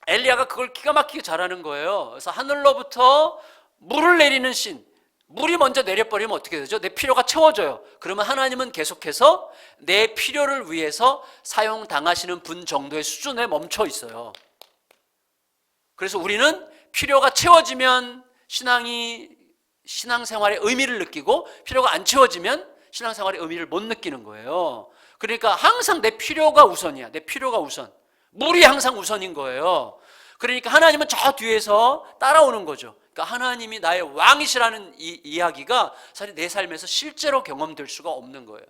엘리야가 그걸 기가 막히게 잘하는 거예요. 그래서 하늘로부터 물을 내리는 신, 물이 먼저 내려버리면 어떻게 되죠? 내 필요가 채워져요. 그러면 하나님은 계속해서 내 필요를 위해서 사용당하시는 분 정도의 수준에 멈춰 있어요. 그래서 우리는 필요가 채워지면 신앙생활의 의미를 느끼고 필요가 안 채워지면 신앙생활의 의미를 못 느끼는 거예요. 그러니까 항상 내 필요가 우선이야. 내 필요가 우선. 물이 항상 우선인 거예요. 그러니까 하나님은 저 뒤에서 따라오는 거죠. 그러니까 하나님이 나의 왕이시라는 이 이야기가 사실 내 삶에서 실제로 경험될 수가 없는 거예요.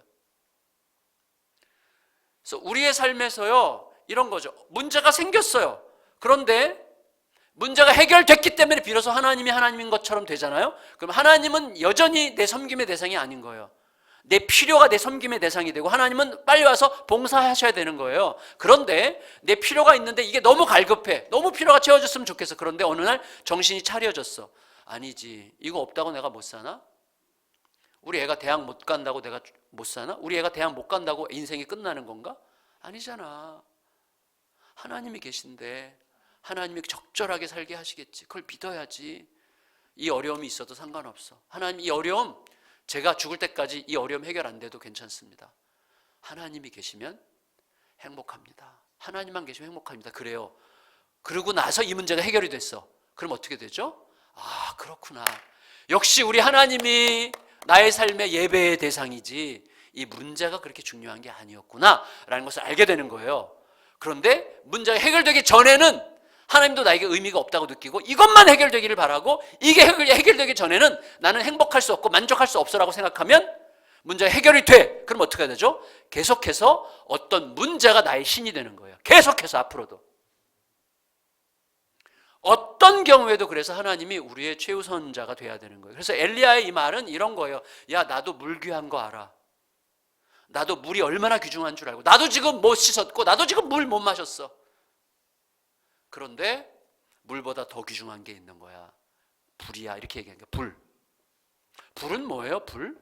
그래서 우리의 삶에서요, 이런 거죠. 문제가 생겼어요. 그런데 문제가 해결됐기 때문에 비로소 하나님이 하나님인 것처럼 되잖아요. 그럼 하나님은 여전히 내 섬김의 대상이 아닌 거예요. 내 필요가 내 섬김의 대상이 되고 하나님은 빨리 와서 봉사하셔야 되는 거예요. 그런데 내 필요가 있는데 이게 너무 갈급해. 너무 필요가 채워졌으면 좋겠어. 그런데 어느 날 정신이 차려졌어. 아니지, 이거 없다고 내가 못 사나? 우리 애가 대학 못 간다고 내가 못 사나? 우리 애가 대학 못 간다고 인생이 끝나는 건가? 아니잖아. 하나님이 계신데 하나님이 적절하게 살게 하시겠지. 그걸 믿어야지. 이 어려움이 있어도 상관없어. 하나님, 이 어려움 제가 죽을 때까지 이 어려움 해결 안 돼도 괜찮습니다. 하나님이 계시면 행복합니다. 하나님만 계시면 행복합니다. 그래요. 그러고 나서 이 문제가 해결이 됐어. 그럼 어떻게 되죠? 아, 그렇구나. 역시 우리 하나님이 나의 삶의 예배의 대상이지 이 문제가 그렇게 중요한 게 아니었구나 라는 것을 알게 되는 거예요. 그런데 문제가 해결되기 전에는 하나님도 나에게 의미가 없다고 느끼고 이것만 해결되기를 바라고 이게 해결되기 전에는 나는 행복할 수 없고 만족할 수 없어라고 생각하면 문제가 해결이 돼. 그럼 어떻게 해야 되죠? 계속해서 어떤 문제가 나의 신이 되는 거예요. 계속해서 앞으로도. 어떤 경우에도 그래서 하나님이 우리의 최우선자가 돼야 되는 거예요. 그래서 엘리야의 이 말은 이런 거예요. 야, 나도 물 귀한 거 알아. 나도 물이 얼마나 귀중한 줄 알고 나도 지금 못 씻었고 나도 지금 물 못 마셨어. 그런데 물보다 더 귀중한 게 있는 거야. 불이야. 이렇게 얘기하는 거야. 불. 불은 뭐예요? 불?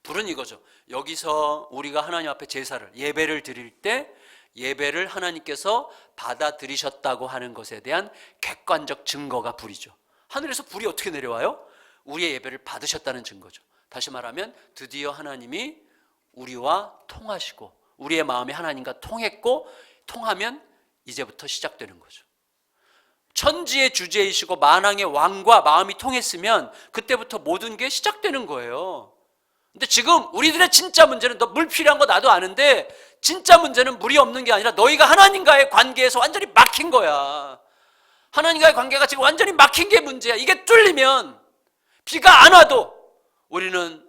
불은 이거죠. 여기서 우리가 하나님 앞에 제사를, 예배를 드릴 때 예배를 하나님께서 받아들이셨다고 하는 것에 대한 객관적 증거가 불이죠. 하늘에서 불이 어떻게 내려와요? 우리의 예배를 받으셨다는 증거죠. 다시 말하면 드디어 하나님이 우리와 통하시고 우리의 마음이 하나님과 통했고 통하면 이제부터 시작되는 거죠. 천지의 주제이시고 만왕의 왕과 마음이 통했으면 그때부터 모든 게 시작되는 거예요. 근데 지금 우리들의 진짜 문제는 너 물 필요한 거 나도 아는데 진짜 문제는 물이 없는 게 아니라 너희가 하나님과의 관계에서 완전히 막힌 거야. 하나님과의 관계가 지금 완전히 막힌 게 문제야. 이게 뚫리면 비가 안 와도 우리는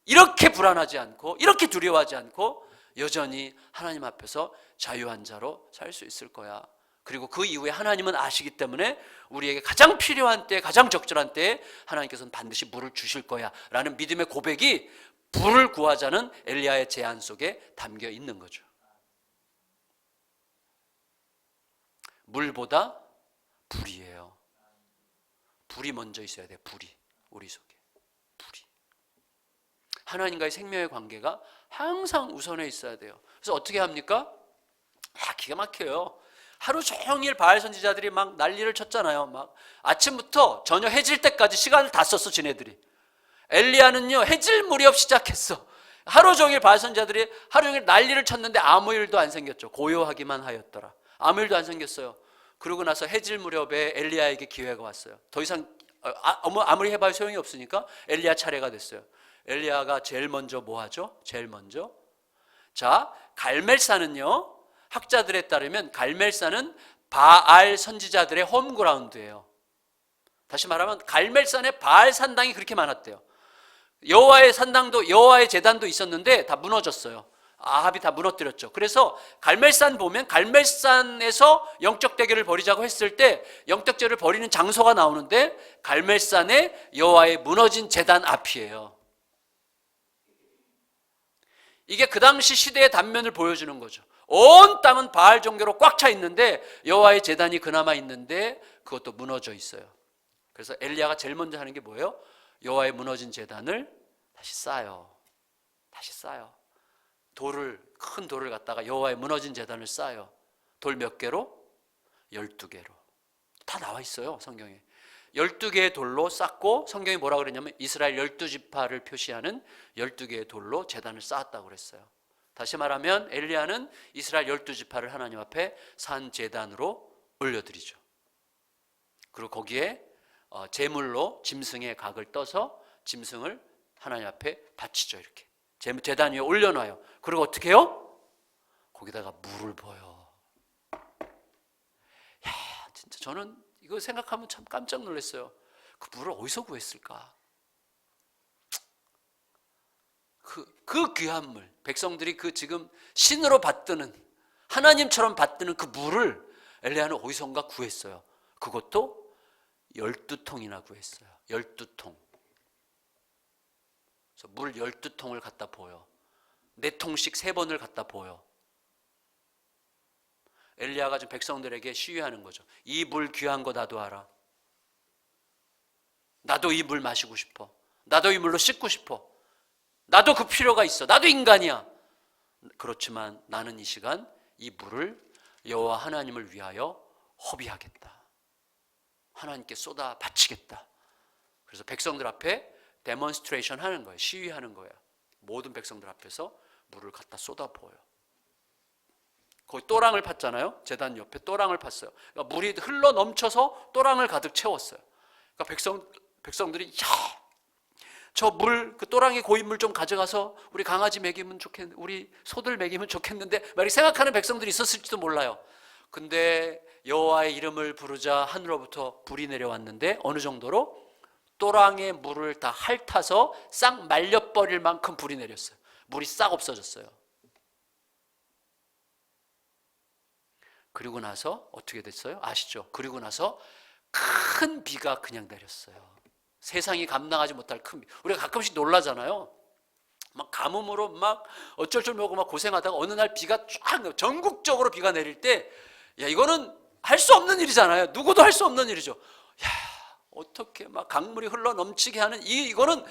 이렇게 불안하지 않고 이렇게 두려워하지 않고 여전히 하나님 앞에서 자유한 자로 살 수 있을 거야. 그리고 그 이후에 하나님은 아시기 때문에 우리에게 가장 필요한 때, 가장 적절한 때에 하나님께서는 반드시 물을 주실 거야 라는 믿음의 고백이 불을 구하자는 엘리야의 제안 속에 담겨 있는 거죠. 물보다 불이에요. 불이 먼저 있어야 돼. 불이 우리 속에. 하나님과의 생명의 관계가 항상 우선에 있어야 돼요. 그래서 어떻게 합니까? 기가 막혀요. 하루 종일 바알 선지자들이 막 난리를 쳤잖아요. 막 아침부터 저녁 해질 때까지 시간을 다 썼어, 지네들이. 엘리야는요, 해질 무렵 시작했어. 하루 종일 바알 선지자들이 하루 종일 난리를 쳤는데 아무 일도 안 생겼죠. 고요하기만 하였더라. 아무 일도 안 생겼어요. 그러고 나서 해질 무렵에 엘리야에게 기회가 왔어요. 더 이상 아무리 해봐야 소용이 없으니까 엘리야 차례가 됐어요. 엘리야가 제일 먼저 뭐 하죠? 제일 먼저, 자, 갈멜산은요, 학자들에 따르면 갈멜산은 바알 선지자들의 홈그라운드예요. 다시 말하면 갈멜산에 바알 산당이 그렇게 많았대요. 여호와의 산당도, 여호와의 제단도 있었는데 다 무너졌어요. 아합이 다 무너뜨렸죠. 그래서 갈멜산 보면 갈멜산에서 영적 대결을 벌이자고 했을 때 영적 대결을 벌이는 장소가 나오는데 갈멜산에 여호와의 무너진 제단 앞이에요. 이게 그 당시 시대의 단면을 보여주는 거죠. 온 땅은 바알 종교로 꽉 차 있는데 여호와의 제단이 그나마 있는데 그것도 무너져 있어요. 그래서 엘리야가 제일 먼저 하는 게 뭐예요? 여호와의 무너진 제단을 다시 쌓아요. 다시 쌓아요. 큰 돌을 갖다가 여호와의 무너진 제단을 쌓아요. 돌 몇 개로? 12개로. 다 나와 있어요, 성경에. 12개의 돌로 쌓고, 성경이 뭐라고 그랬냐면 이스라엘 12지파를 표시하는 12개의 돌로 제단을 쌓았다고 그랬어요. 다시 말하면 엘리야는 이스라엘 12지파를 하나님 앞에 산 제단으로 올려드리죠. 그리고 거기에 제물로 짐승의 각을 떠서 짐승을 하나님 앞에 바치죠. 이렇게 제단 위에 올려놔요. 그리고 어떻게 해요? 거기다가 물을 부어요. 야, 진짜 저는 이거 생각하면 참 깜짝 놀랐어요. 그 물을 어디서 구했을까? 그 귀한 물, 백성들이 그 지금 신으로 받드는, 하나님처럼 받드는 그 물을 엘리야는 어디선가 구했어요. 그것도 12통이나 구했어요. 12통. 그래서 물 12통을 갖다 부어요. 4통씩 3번을 갖다 부어요. 엘리야가 지금 백성들에게 시위하는 거죠. 이 물 귀한 거 나도 알아. 나도 이 물 마시고 싶어. 나도 이 물로 씻고 싶어. 나도 그 필요가 있어. 나도 인간이야. 그렇지만 나는 이 시간 이 물을 여호와 하나님을 위하여 허비하겠다. 하나님께 쏟아 바치겠다. 그래서 백성들 앞에 데몬스트레이션 하는 거예요. 시위하는 거예요. 모든 백성들 앞에서 물을 갖다 쏟아 부어요. 거기 또랑을 팠잖아요. 제단 옆에 또랑을 팠어요. 그러니까 물이 흘러 넘쳐서 또랑을 가득 채웠어요. 그러니까 백성들이 저 물, 그 또랑의 고인 물 좀 가져가서 우리 강아지 먹이면 좋겠는데, 우리 소들 먹이면 좋겠는데 막 생각하는 백성들이 있었을지도 몰라요. 근데 여호와의 이름을 부르자 하늘로부터 불이 내려왔는데 어느 정도로? 또랑의 물을 다 핥아서 싹 말려버릴 만큼 불이 내렸어요. 물이 싹 없어졌어요. 그리고 나서 어떻게 됐어요? 아시죠? 그리고 나서 큰 비가 그냥 내렸어요. 세상이 감당하지 못할 큰 비. 우리가 가끔씩 놀라잖아요. 막 가뭄으로 막 어쩔 줄 모르고 막 고생하다가 어느 날 비가 쫙 전국적으로 비가 내릴 때, 야, 이거는 할 수 없는 일이잖아요. 누구도 할 수 없는 일이죠. 야, 어떻게 막 강물이 흘러 넘치게 하는 이거는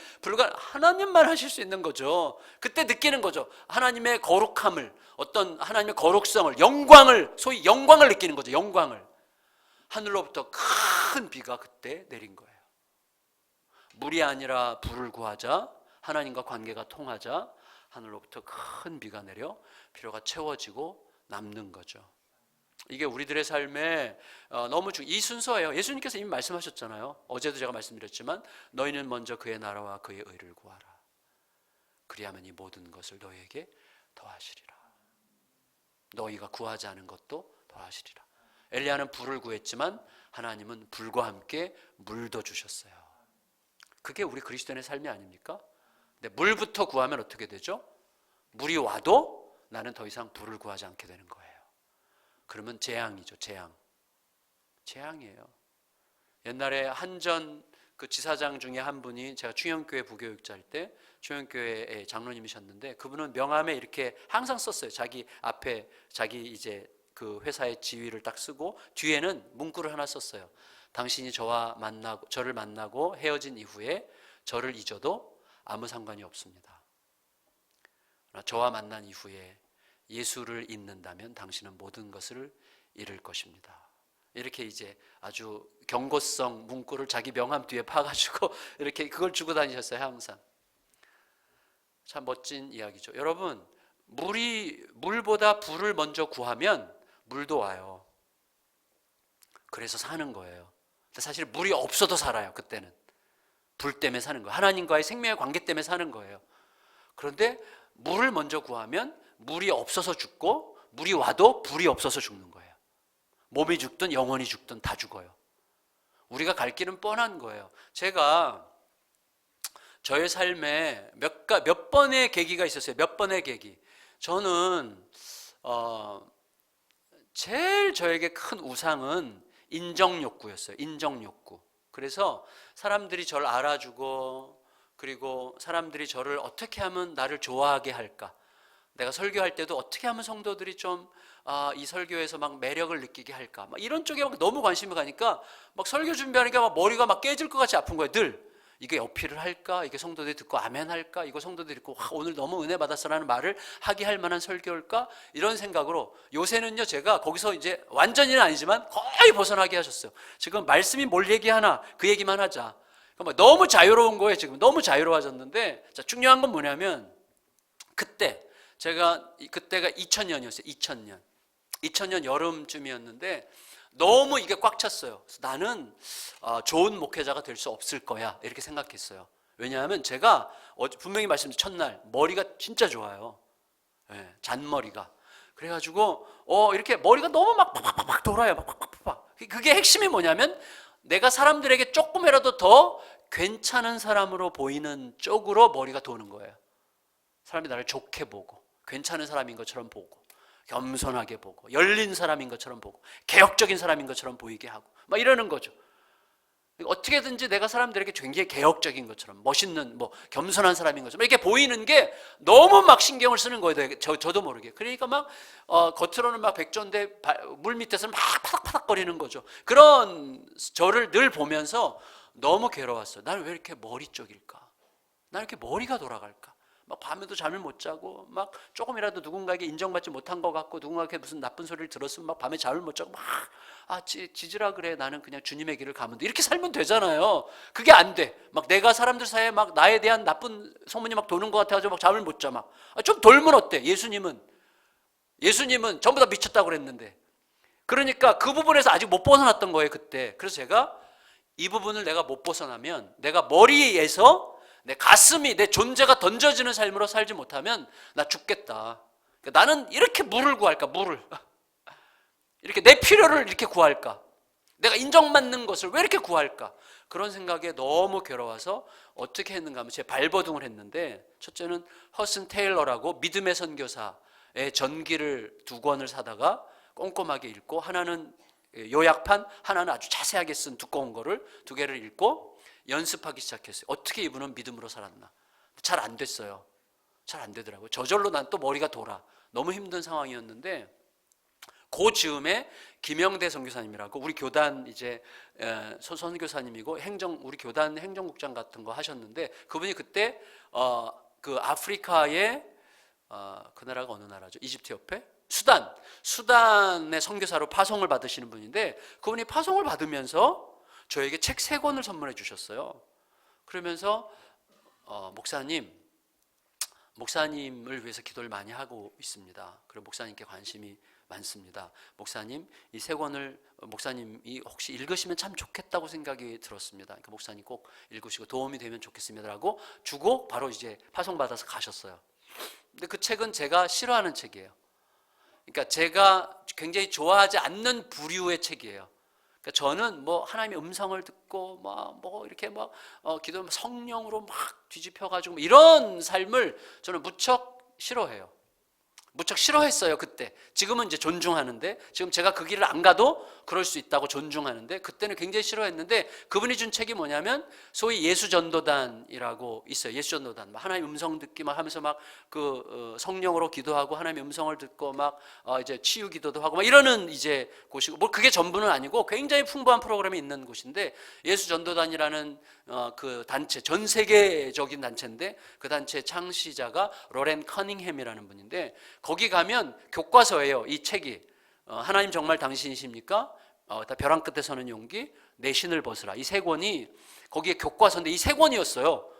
하나님만 하실 수 있는 거죠. 그때 느끼는 거죠. 하나님의 거룩함을, 어떤 하나님의 거룩성을, 영광을, 소위 영광을 느끼는 거죠. 영광을. 하늘로부터 큰 비가 그때 내린 거예요. 물이 아니라 불을 구하자, 하나님과 관계가 통하자 하늘로부터 큰 비가 내려 필요가 채워지고 남는 거죠. 이게 우리들의 삶에 너무 이 순서예요. 예수님께서 이미 말씀하셨잖아요. 어제도 제가 말씀드렸지만 너희는 먼저 그의 나라와 그의 의를 구하라. 그리하면 이 모든 것을 너희에게 더하시리라. 너희가 구하지 않은 것도 더하시리라. 엘리야는 불을 구했지만 하나님은 불과 함께 물도 주셨어요. 그게 우리 그리스도인의 삶이 아닙니까? 근데 물부터 구하면 어떻게 되죠? 물이 와도 나는 더 이상 불을 구하지 않게 되는 거예요. 그러면 재앙이죠. 재앙이에요. 옛날에 한전 그 지사장 중에 한 분이, 제가 충영교회 부교육자일 때 충영교회의 장로님이셨는데, 그분은 명함에 이렇게 항상 썼어요. 자기 앞에 자기 이제 그 회사의 지위를 딱 쓰고 뒤에는 문구를 하나 썼어요. 당신이 저를 만나고 헤어진 이후에 저를 잊어도 아무 상관이 없습니다. 저와 만난 이후에 예수를 잊는다면 당신은 모든 것을 잃을 것입니다. 이렇게 이제 아주 경고성 문구를 자기 명함 뒤에 파가지고 이렇게 그걸 주고 다니셨어요, 항상. 참 멋진 이야기죠. 여러분, 물보다 불을 먼저 구하면 물도 와요. 그래서 사는 거예요. 사실 물이 없어도 살아요, 그때는. 불 때문에 사는 거예요. 하나님과의 생명의 관계 때문에 사는 거예요. 그런데 물을 먼저 구하면 물이 없어서 죽고, 물이 와도 불이 없어서 죽는 거예요. 몸이 죽든 영혼이 죽든 다 죽어요. 우리가 갈 길은 뻔한 거예요. 제가 저의 삶에 몇 번의 계기가 있었어요. 몇 번의 계기. 저는 제일 저에게 큰 우상은 인정욕구였어요. 인정욕구. 그래서 사람들이 저를 알아주고, 그리고 사람들이 저를 어떻게 하면 나를 좋아하게 할까? 내가 설교할 때도 어떻게 하면 성도들이 좀 이 설교에서 막 매력을 느끼게 할까? 막 이런 쪽에 막 너무 관심이 가니까 막 설교 준비하니까 막 머리가 막 깨질 것 같이 아픈 거예요. 늘 이게 어필을 할까? 이게 성도들이 듣고 아멘 할까? 이거 성도들이 듣고 와, 오늘 너무 은혜 받았어라는 말을 하게 할 만한 설교일까? 이런 생각으로 요새는요, 제가 거기서 이제 완전히는 아니지만 거의 벗어나게 하셨어요. 지금 말씀이 뭘 얘기하나 그 얘기만 하자. 그러니까 너무 자유로운 거예요. 지금 너무 자유로워졌는데, 자, 중요한 건 뭐냐면 그때가 2000년이었어요. 2000년 여름쯤이었는데 너무 이게 꽉 찼어요. 그래서 나는 좋은 목회자가 될 수 없을 거야, 이렇게 생각했어요. 왜냐하면 제가 분명히 말씀드린 첫날 머리가 진짜 좋아요. 네, 잔머리가. 그래가지고 이렇게 머리가 너무 막 팍팍팍 돌아요. 팍팍팍. 그게 핵심이 뭐냐면 내가 사람들에게 조금이라도 더 괜찮은 사람으로 보이는 쪽으로 머리가 도는 거예요. 사람이 나를 좋게 보고, 괜찮은 사람인 것처럼 보고, 겸손하게 보고, 열린 사람인 것처럼 보고, 개혁적인 사람인 것처럼 보이게 하고 막 이러는 거죠. 어떻게든지 내가 사람들에게 굉장히 개혁적인 것처럼, 멋있는, 겸손한 사람인 것처럼 이렇게 보이는 게 너무 막 신경을 쓰는 거예요. 저도 모르게. 그러니까 막 겉으로는 막 백조인데 물 밑에서는 막 파닥파닥거리는 거죠. 그런 저를 늘 보면서 너무 괴로웠어요. 나는 왜 이렇게 머리 쪽일까? 나는 이렇게 머리가 돌아갈까? 막 밤에도 잠을 못 자고, 막 조금이라도 누군가에게 인정받지 못한 것 같고, 누군가에게 무슨 나쁜 소리를 들었으면 막 밤에 잠을 못 자고, 막 지지라 그래, 나는 그냥 주님의 길을 가면 돼, 이렇게 살면 되잖아요. 그게 안 돼. 막 내가 사람들 사이에 막 나에 대한 나쁜 소문이 막 도는 것 같아가지고 막 잠을 못 자. 막 좀 돌면 어때? 예수님은 전부 다 미쳤다고 그랬는데. 그러니까 그 부분에서 아직 못 벗어났던 거예요, 그때. 그래서 제가 이 부분을 내가 못 벗어나면, 내가 머리에서 내 가슴이, 내 존재가 던져지는 삶으로 살지 못하면 나 죽겠다. 그러니까 나는 이렇게 물을 구할까? 물을 이렇게 내 필요를 이렇게 구할까? 내가 인정받는 것을 왜 이렇게 구할까? 그런 생각에 너무 괴로워서 어떻게 했는가 하면 제 발버둥을 했는데, 첫째는 허슨 테일러라고 믿음의 선교사의 전기를 2권을 사다가 꼼꼼하게 읽고, 하나는 요약판, 하나는 아주 자세하게 쓴 두꺼운 거를 2개를 읽고 연습하기 시작했어요. 어떻게 이분은 믿음으로 살았나? 잘 안 됐어요. 잘 안 되더라고요. 저절로 난 또 머리가 돌아. 너무 힘든 상황이었는데, 그 즈음에 김영대 선교사님이라고 우리 교단 이제 선교사님이고 우리 교단 행정국장 같은 거 하셨는데, 그분이 그때 그 아프리카의 그 나라가 어느 나라죠? 이집트 옆에? 수단의 선교사로 파송을 받으시는 분인데, 그분이 파송을 받으면서 저에게 책 3권을 선물해 주셨어요. 그러면서 목사님을 위해서 기도를 많이 하고 있습니다. 그리고 목사님께 관심이 많습니다. 목사님, 이 3권을 목사님이 혹시 읽으시면 참 좋겠다고 생각이 들었습니다. 그러니까 목사님 꼭 읽으시고 도움이 되면 좋겠습니다라고 주고 바로 이제 파송받아서 가셨어요. 근데 그 책은 제가 싫어하는 책이에요. 그러니까 제가 굉장히 좋아하지 않는 부류의 책이에요. 그러니까 저는 하나님의 음성을 듣고 이렇게 기도 성령으로 막 뒤집혀가지고 이런 삶을 저는 무척 싫어해요. 무척 싫어했어요 그때. 지금은 이제 존중하는데, 지금 제가 그 길을 안 가도 그럴 수 있다고 존중하는데, 그때는 굉장히 싫어했는데, 그분이 준 책이 뭐냐면 소위 예수전도단이라고 있어요. 예수전도단, 하나님 음성 듣기 막 하면서 막 성령으로 기도하고 하나님의 음성을 듣고 막 이제 치유 기도도 하고 막 이러는 이제 곳이고, 뭐 그게 전부는 아니고 굉장히 풍부한 프로그램이 있는 곳인데, 예수전도단이라는 그 단체, 전 세계적인 단체인데, 그 단체의 창시자가 로렌 커닝햄이라는 분인데, 거기 가면 교과서예요. 이 책이 하나님 정말 당신이십니까? 벼랑 끝에 서는 용기, 내 신을 벗으라, 이 세 권이 거기에 교과서인데, 이 세 권이었어요.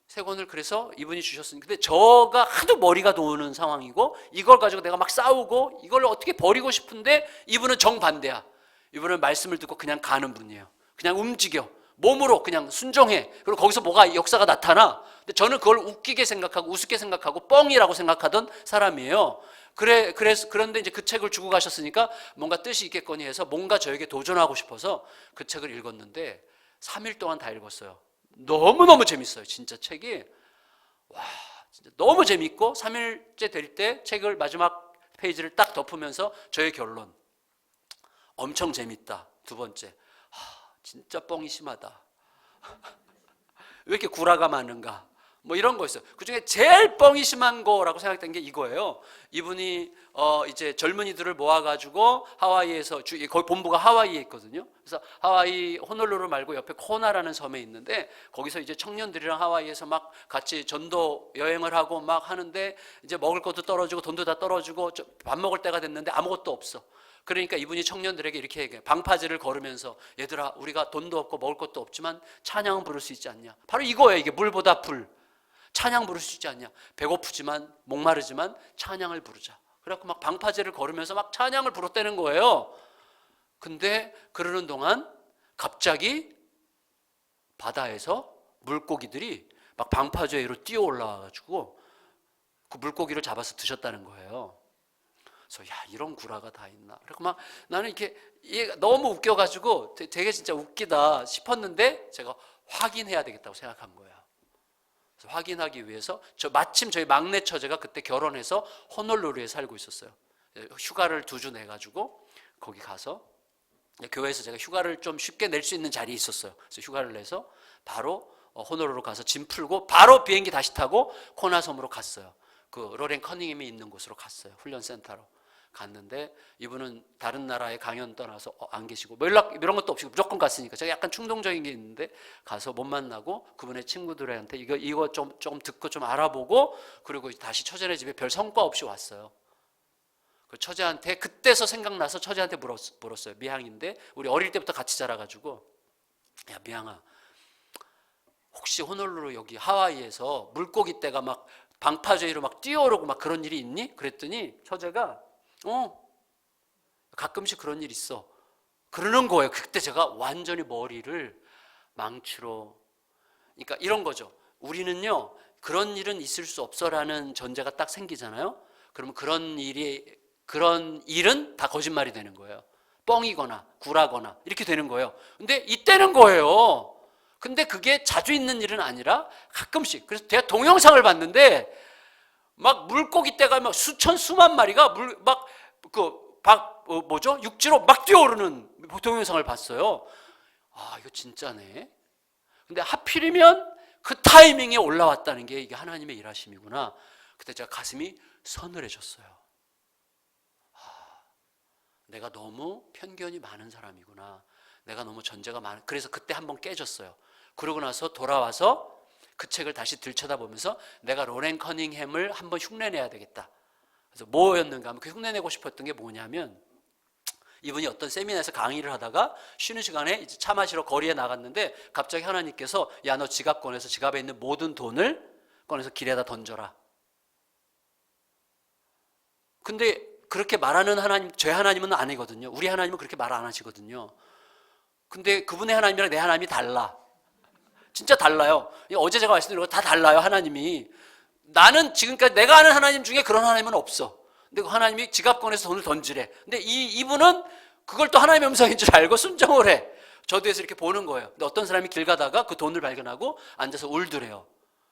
세 권을 그래서 이분이 주셨으니까. 근데 저가 하도 머리가 도는 상황이고, 이걸 가지고 내가 막 싸우고 이걸 어떻게 버리고 싶은데, 이분은 정반대야. 이분은 말씀을 듣고 그냥 가는 분이에요. 그냥 움직여, 몸으로 그냥 순종해. 그리고 거기서 뭐가 역사가 나타나. 근데 저는 그걸 웃기게 생각하고 우습게 생각하고 뻥이라고 생각하던 사람이에요. 그런데 이제 그 책을 주고 가셨으니까 뭔가 뜻이 있겠거니 해서 뭔가 저에게 도전하고 싶어서 그 책을 읽었는데 3일 동안 다 읽었어요. 너무너무 재밌어요. 진짜 책이. 와, 진짜 너무 재밌고, 3일째 될 때 책을 마지막 페이지를 딱 덮으면서 저의 결론. 엄청 재밌다. 두 번째. 진짜 뻥이 심하다. 왜 이렇게 구라가 많은가? 뭐 이런 거 있어요. 그 중에 제일 뻥이 심한 거라고 생각된 게 이거예요. 이분이 이제 젊은이들을 모아가지고 하와이에서, 거기 본부가 하와이에 있거든요. 그래서 하와이 호놀루루 말고 옆에 코나라는 섬에 있는데, 거기서 이제 청년들이랑 하와이에서 막 같이 전도 여행을 하고 막 하는데, 이제 먹을 것도 떨어지고 돈도 다 떨어지고 밥 먹을 때가 됐는데 아무것도 없어. 그러니까 이분이 청년들에게 이렇게 얘기해요. 방파제를 걸으면서, 얘들아, 우리가 돈도 없고 먹을 것도 없지만 찬양은 부를 수 있지 않냐. 바로 이거예요. 이게 물보다 불. 찬양 부를 수 있지 않냐. 배고프지만 목마르지만 찬양을 부르자. 그래갖고 막 방파제를 걸으면서 막 찬양을 부르다는 거예요. 근데 그러는 동안 갑자기 바다에서 물고기들이 막 방파제 위로 뛰어 올라와가지고 그 물고기를 잡아서 드셨다는 거예요. 그래서 야, 이런 구라가 다 있나. 그리고 막 나는 이렇게 너무 웃겨가지고 되게 진짜 웃기다 싶었는데, 제가 확인해야 되겠다고 생각한 거예요. 그래서 확인하기 위해서 마침 저희 막내 처제가 그때 결혼해서 호놀루루에 살고 있었어요. 휴가를 2주 내가지고 거기 가서, 교회에서 제가 휴가를 좀 쉽게 낼 수 있는 자리에 있었어요. 그래서 휴가를 내서 바로 호놀루루 가서 짐 풀고 바로 비행기 다시 타고 코나섬으로 갔어요. 그 로렌 커닝햄이 있는 곳으로 갔어요. 훈련센터로 갔는데, 이분은 다른 나라에 강연 떠나서 안 계시고, 뭐 연락 이런 것도 없이 무조건 갔으니까 제가 약간 충동적인 게 있는데 가서 못 만나고, 그분의 친구들한테 이거 조금 듣고 좀 알아보고, 그리고 다시 처제네 집에 별 성과 없이 왔어요. 그 처제한테 그때서 생각나서 처제한테 물었어요. 미향인데 우리 어릴 때부터 같이 자라가지고, 야 미향아, 혹시 호놀루루 여기 하와이에서 물고기 떼가 막 방파제로 막 뛰어오르고 막 그런 일이 있니? 그랬더니 처제가 가끔씩 그런 일 있어. 그러는 거예요. 그때 제가 완전히 머리를 망치로, 그러니까 이런 거죠. 우리는요, 그런 일은 있을 수 없어라는 전제가 딱 생기잖아요. 그러면 그런 일은 다 거짓말이 되는 거예요. 뻥이거나 구라거나 이렇게 되는 거예요. 근데 이때는 거예요. 근데 그게 자주 있는 일은 아니라 가끔씩. 그래서 제가 동영상을 봤는데 막 물고기 떼가 막 수만 마리가 육지로 막 뛰어오르는 동영상을 봤어요. 아, 이거 진짜네. 근데 하필이면 그 타이밍에 올라왔다는 게 이게 하나님의 일하심이구나. 그때 제가 가슴이 서늘해졌어요. 내가 너무 편견이 많은 사람이구나. 내가 너무 전제가 그래서 그때 한번 깨졌어요. 그러고 나서 돌아와서 그 책을 다시 들여다보면서 내가 로렌 커닝햄을 한번 흉내내야 되겠다. 그래서 뭐였는가 하면, 그 흉내내고 싶었던 게 뭐냐면, 이분이 어떤 세미나에서 강의를 하다가 쉬는 시간에 이제 차 마시러 거리에 나갔는데, 갑자기 하나님께서 야, 너 지갑 꺼내서 지갑에 있는 모든 돈을 꺼내서 길에다 던져라. 근데 그렇게 말하는 하나님, 저희 하나님은 아니거든요. 우리 하나님은 그렇게 말 안 하시거든요. 근데 그분의 하나님이랑 내 하나님이 달라. 진짜 달라요. 어제 제가 말씀드린 거 다 달라요. 하나님이. 나는 지금까지 내가 아는 하나님 중에 그런 하나님은 없어. 근데 그 하나님이 지갑 꺼내서 돈을 던지래. 근데 이분은 그걸 또 하나님의 음성인 줄 알고 순종을 해. 저 뒤에서 이렇게 보는 거예요. 근데 어떤 사람이 길 가다가 그 돈을 발견하고 앉아서 울더래요.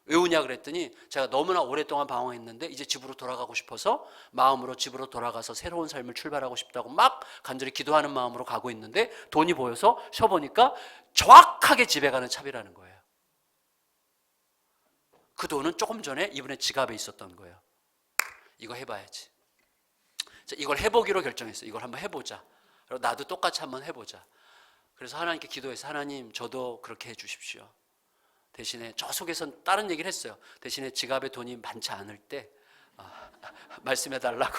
왜 우냐 그랬더니 제가 너무나 오랫동안 방황했는데 이제 집으로 돌아가고 싶어서 마음으로 집으로 돌아가서 새로운 삶을 출발하고 싶다고 막 간절히 기도하는 마음으로 가고 있는데 돈이 보여서 쉬어보니까 정확하게 집에 가는 차비라는 거예요. 그 돈은 조금 전에 이분의 지갑에 있었던 거예요. 이거 해봐야지. 이걸 해보기로 결정했어요. 이걸 한번 해보자. 그리고 나도 똑같이 한번 해보자. 그래서 하나님께 기도해서 하나님 저도 그렇게 해주십시오. 대신에 저 속에선 다른 얘기를 했어요. 대신에 지갑에 돈이 많지 않을 때 말씀해달라고.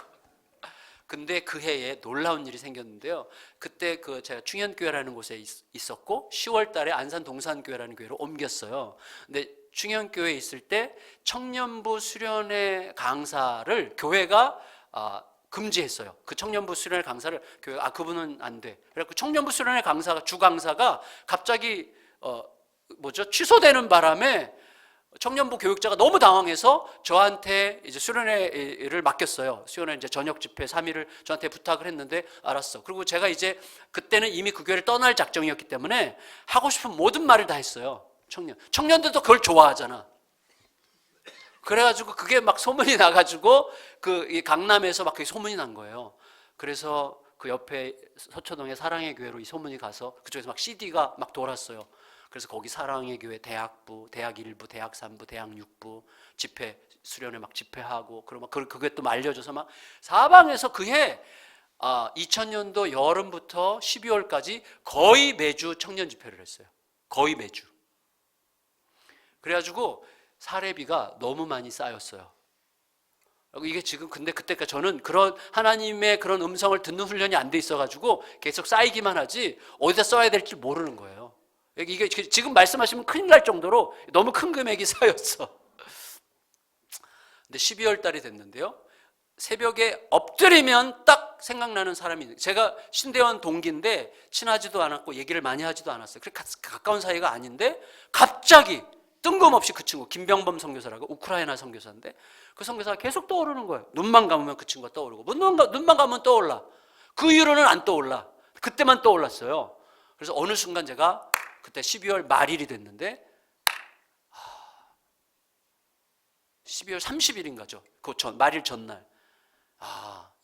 근데 그 해에 놀라운 일이 생겼는데요. 그때 제가 충현교회라는 곳에 있었고 10월 달에 안산 동산교회라는 교회로 옮겼어요. 근데 충현교회에 있을 때 청년부 수련회 강사를 교회가 금지했어요. 그 청년부 수련회 강사를 교회가 그분은 안 돼. 그래서 청년부 수련회 강사가 주 강사가 갑자기 취소되는 바람에 청년부 교육자가 너무 당황해서 저한테 이제 수련회를 맡겼어요. 수련회 이제 저녁 집회 3일을 저한테 부탁을 했는데 알았어. 그리고 제가 이제 그때는 이미 그 교회를 떠날 작정이었기 때문에 하고 싶은 모든 말을 다 했어요. 청년들도 그걸 좋아하잖아. 그래가지고 그게 막 소문이 나가지고 이 강남에서 막 그게 소문이 난 거예요. 그래서 그 옆에 서초동의 사랑의 교회로 이 소문이 가서 그쪽에서 막 CD가 막 돌았어요. 그래서 거기 사랑의 교회 대학부, 대학 1부, 대학 3부, 대학 6부 집회 수련회 막 집회하고 그러면 그게 또 알려져서 막 사방에서 그해 2000년도 여름부터 12월까지 거의 매주 청년 집회를 했어요. 거의 매주. 그래가지고 사례비가 너무 많이 쌓였어요. 이게 지금 근데 그때까지 저는 그런 하나님의 그런 음성을 듣는 훈련이 안 돼 있어가지고 계속 쌓이기만 하지 어디다 써야 될지 모르는 거예요. 이게 지금 말씀하시면 큰일 날 정도로 너무 큰 금액이 쌓였어. 근데 12월 달이 됐는데요. 새벽에 엎드리면 딱 생각나는 사람이 있어요. 제가 신대원 동기인데 친하지도 않았고 얘기를 많이 하지도 않았어요. 그렇게 가까운 사이가 아닌데 갑자기 뜬금없이 그 친구 김병범 선교사라고 우크라이나 선교사인데 그 선교사가 계속 떠오르는 거예요. 눈만 감으면 그 친구가 떠오르고 눈만 감으면 떠올라. 그 이후로는 안 떠올라. 그때만 떠올랐어요. 그래서 어느 순간 제가 그때 12월 말일이 됐는데 12월 30일인가죠. 그 말일 전날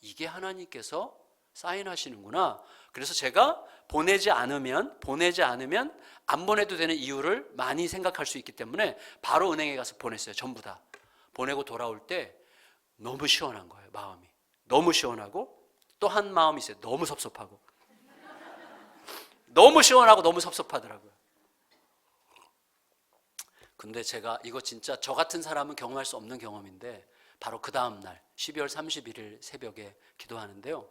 이게 하나님께서 사인하시는구나. 그래서 제가 보내지 않으면 안 보내도 되는 이유를 많이 생각할 수 있기 때문에 바로 은행에 가서 보냈어요. 전부 다. 보내고 돌아올 때 너무 시원한 거예요. 마음이. 너무 시원하고 또 한 마음이 있어요. 너무 섭섭하고. 너무 시원하고 너무 섭섭하더라고요. 근데 제가 이거 진짜 저 같은 사람은 경험할 수 없는 경험인데 바로 그 다음 날 12월 31일 새벽에 기도하는데요.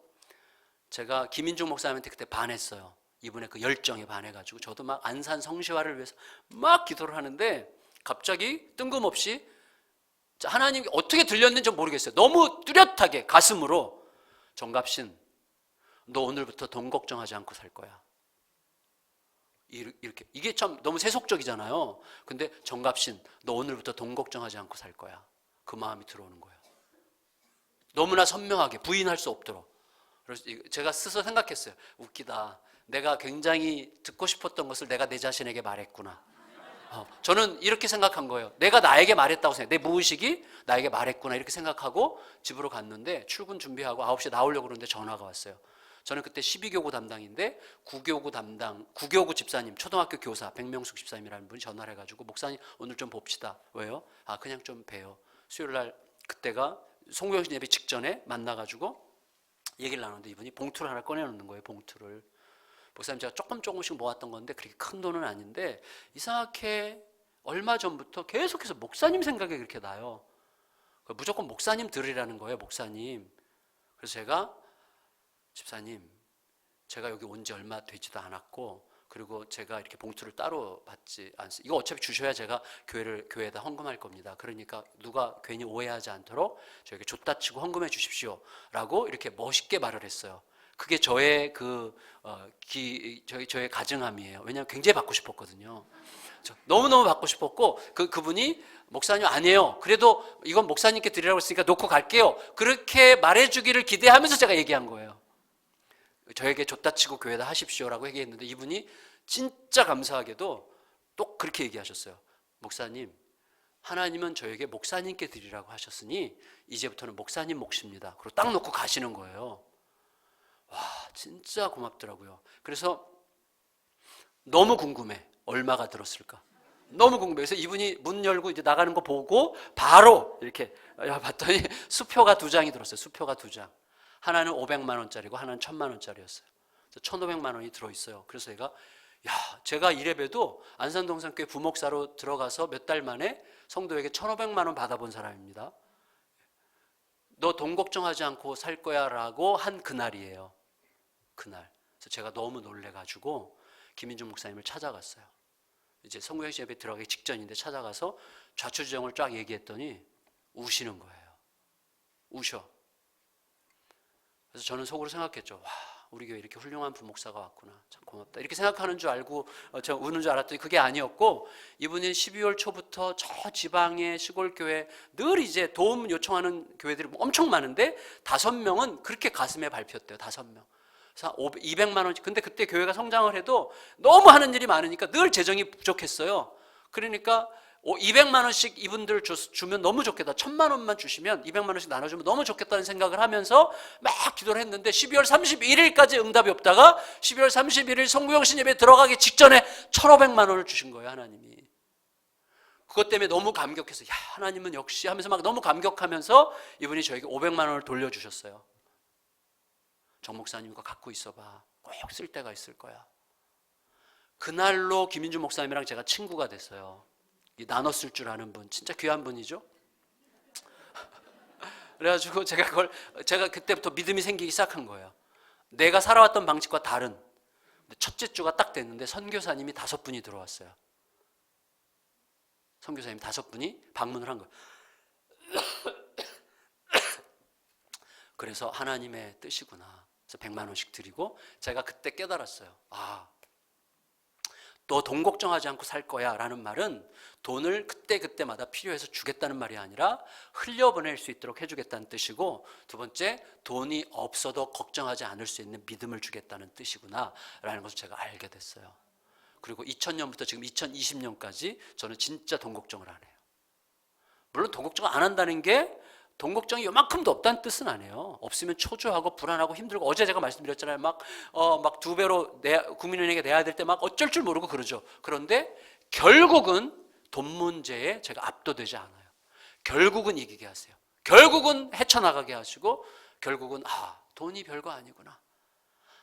제가 김인중 목사님한테 그때 반했어요. 이분의 그 열정에 반해가지고 저도 막 안산 성시화를 위해서 막 기도를 하는데 갑자기 뜬금없이 하나님이 어떻게 들렸는지 모르겠어요. 너무 뚜렷하게 가슴으로 정갑신 너 오늘부터 돈 걱정하지 않고 살 거야. 이렇게 이게 참 너무 세속적이잖아요. 근데 정갑신 너 오늘부터 돈 걱정하지 않고 살 거야. 그 마음이 들어오는 거예요. 너무나 선명하게 부인할 수 없도록. 그래서 제가 스스로 생각했어요. 웃기다. 내가 굉장히 듣고 싶었던 것을 내가 내 자신에게 말했구나. 저는 이렇게 생각한 거예요. 내가 나에게 말했다고 생각해. 내 무의식이 나에게 말했구나 이렇게 생각하고 집으로 갔는데 출근 준비하고 9시에 나오려고 그러는데 전화가 왔어요. 저는 그때 12교구 담당인데 9교구 집사님, 초등학교 교사 백명숙 집사님이라는 분이 전화를 해가지고 목사님 오늘 좀 봅시다. 왜요? 그냥 좀 봬요. 수요일날 그때가 송구영신 예배 직전에 만나가지고 얘기를 나누는데 이분이 봉투를 하나 꺼내놓는 거예요. 봉투를. 목사님 제가 조금씩 모았던 건데 그렇게 큰 돈은 아닌데 이상하게 얼마 전부터 계속해서 목사님 생각이 그렇게 나요. 무조건 목사님 들으라는 거예요. 목사님. 그래서 제가 집사님 제가 여기 온 지 얼마 되지도 않았고 그리고 제가 이렇게 봉투를 따로 받지 않습니다. 이거 어차피 주셔야 제가 교회에다 헌금할 겁니다. 그러니까 누가 괜히 오해하지 않도록 저에게 줬다 치고 헌금해 주십시오 라고 이렇게 멋있게 말을 했어요. 그게 저의 저의 가증함이에요. 왜냐하면 굉장히 받고 싶었거든요. 너무너무 받고 싶었고 그분이 목사님 아니에요. 그래도 이건 목사님께 드리라고 했으니까 놓고 갈게요. 그렇게 말해주기를 기대하면서 제가 얘기한 거예요. 저에게 줬다 치고 교회에다 하십시오라고 얘기했는데 이분이 진짜 감사하게도 또 그렇게 얘기하셨어요. 목사님 하나님은 저에게 목사님께 드리라고 하셨으니 이제부터는 목사님 몫입니다. 그리고 딱 놓고 가시는 거예요. 와, 진짜 고맙더라고요. 그래서 너무 궁금해. 얼마가 들었을까? 너무 궁금해. 그래서 이분이 문 열고 이제 나가는 거 보고 바로 이렇게 봤더니 수표가 2장이 들었어요. 수표가 2장. 하나는 500만 원짜리고 하나는 1000만 원짜리였어요. 1500만 원이 들어있어요. 그래서 제가 이래봬도 안산동산교회 부목사로 들어가서 몇 달 만에 성도에게 1500만 원 받아본 사람입니다. 너 돈 걱정하지 않고 살 거야 라고 한 그날이에요. 그날. 그래서 제가 너무 놀래가지고 김인중 목사님을 찾아갔어요. 이제 성구행시 예배 들어가기 직전인데 찾아가서 좌초지정을 쫙 얘기했더니 우시는 거예요. 우셔. 그래서 저는 속으로 생각했죠. 와, 우리 교회 이렇게 훌륭한 부목사가 왔구나. 참 고맙다. 이렇게 생각하는 줄 알고 저 우는 줄 알았더니 그게 아니었고, 이분이 12월 초부터 저 지방의 시골교회 늘 이제 도움 요청하는 교회들이 엄청 많은데 5명은 그렇게 가슴에 밟혔대요. 5명. 200만 원씩. 근데 그때 교회가 성장을 해도 너무 하는 일이 많으니까 늘 재정이 부족했어요. 그러니까 200만 원씩 이분들 주면 너무 좋겠다. 1000만 원만 주시면 200만 원씩 나눠주면 너무 좋겠다는 생각을 하면서 막 기도를 했는데 12월 31일까지 응답이 없다가 12월 31일 성구영신 예배 들어가기 직전에 1500만 원을 주신 거예요. 하나님이. 그것 때문에 너무 감격해서 야, 하나님은 역시 하면서 막 너무 감격하면서 이분이 저에게 500만 원을 돌려주셨어요. 정 목사님 이거 갖고 있어봐. 꼭 쓸 때가 있을 거야. 그날로 김인주 목사님이랑 제가 친구가 됐어요. 나눠 쓸 줄 아는 분, 진짜 귀한 분이죠. 그래가지고 제가 그때부터 믿음이 생기기 시작한 거예요. 내가 살아왔던 방식과 다른. 첫째 주가 딱 됐는데 선교사님이 5분이 들어왔어요. 선교사님 5분이 방문을 한 거예요. 그래서 하나님의 뜻이구나. 그래서 100만 원씩 드리고 제가 그때 깨달았어요. 너 돈 걱정하지 않고 살 거야 라는 말은 돈을 그때마다 필요해서 주겠다는 말이 아니라 흘려보낼 수 있도록 해주겠다는 뜻이고, 두 번째, 돈이 없어도 걱정하지 않을 수 있는 믿음을 주겠다는 뜻이구나 라는 것을 제가 알게 됐어요. 그리고 2000년부터 지금 2020년까지 저는 진짜 돈 걱정을 안 해요. 물론 돈 걱정을 안 한다는 게 돈 걱정이 요만큼도 없다는 뜻은 아니에요. 없으면 초조하고 불안하고 힘들고, 어제 제가 말씀드렸잖아요. 막 2배로 국민은행에 내야 될 때 막 어쩔 줄 모르고 그러죠. 그런데 결국은 돈 문제에 제가 압도되지 않아요. 결국은 이기게 하세요. 결국은 헤쳐나가게 하시고, 결국은 돈이 별거 아니구나.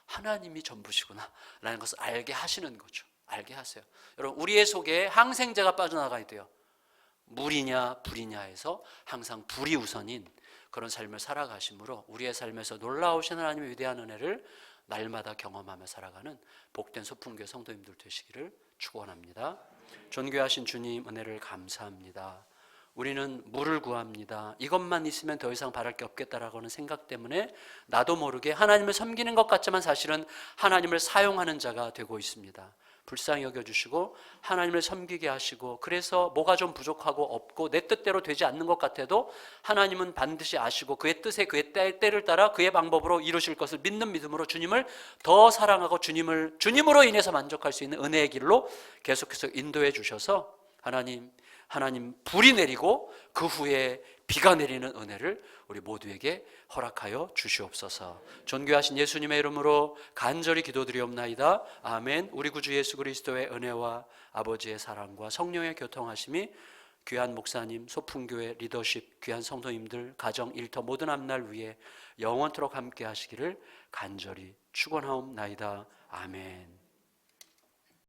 하나님이 전부시구나 라는 것을 알게 하시는 거죠. 알게 하세요. 여러분, 우리의 속에 항생제가 빠져나가야 돼요. 물이냐 불이냐에서 항상 불이 우선인 그런 삶을 살아가심으로 우리의 삶에서 놀라우신 하나님의 위대한 은혜를 날마다 경험하며 살아가는 복된 소풍교회 성도님들 되시기를 축원합니다. 존귀하신 주님, 은혜를 감사합니다. 우리는 물을 구합니다. 이것만 있으면 더 이상 바랄 게 없겠다라고 하는 생각 때문에 나도 모르게 하나님을 섬기는 것 같지만 사실은 하나님을 사용하는 자가 되고 있습니다. 불쌍히 여겨주시고 하나님을 섬기게 하시고, 그래서 뭐가 좀 부족하고 없고 내 뜻대로 되지 않는 것 같아도 하나님은 반드시 아시고 그의 뜻에 그의 때를 따라 그의 방법으로 이루실 것을 믿는 믿음으로 주님을 더 사랑하고 주님으로 인해서 만족할 수 있는 은혜의 길로 계속해서 인도해 주셔서 하나님 불이 내리고 그 후에 비가 내리는 은혜를 우리 모두에게 허락하여 주시옵소서. 존귀하신 예수님의 이름으로 간절히 기도드리옵나이다. 아멘. 우리 구주 예수 그리스도의 은혜와 아버지의 사랑과 성령의 교통하심이 귀한 목사님, 소풍교회 리더십, 귀한 성도님들, 가정, 일터 모든 앞날 위에 영원토록 함께 하시기를 간절히 축원하옵나이다. 아멘.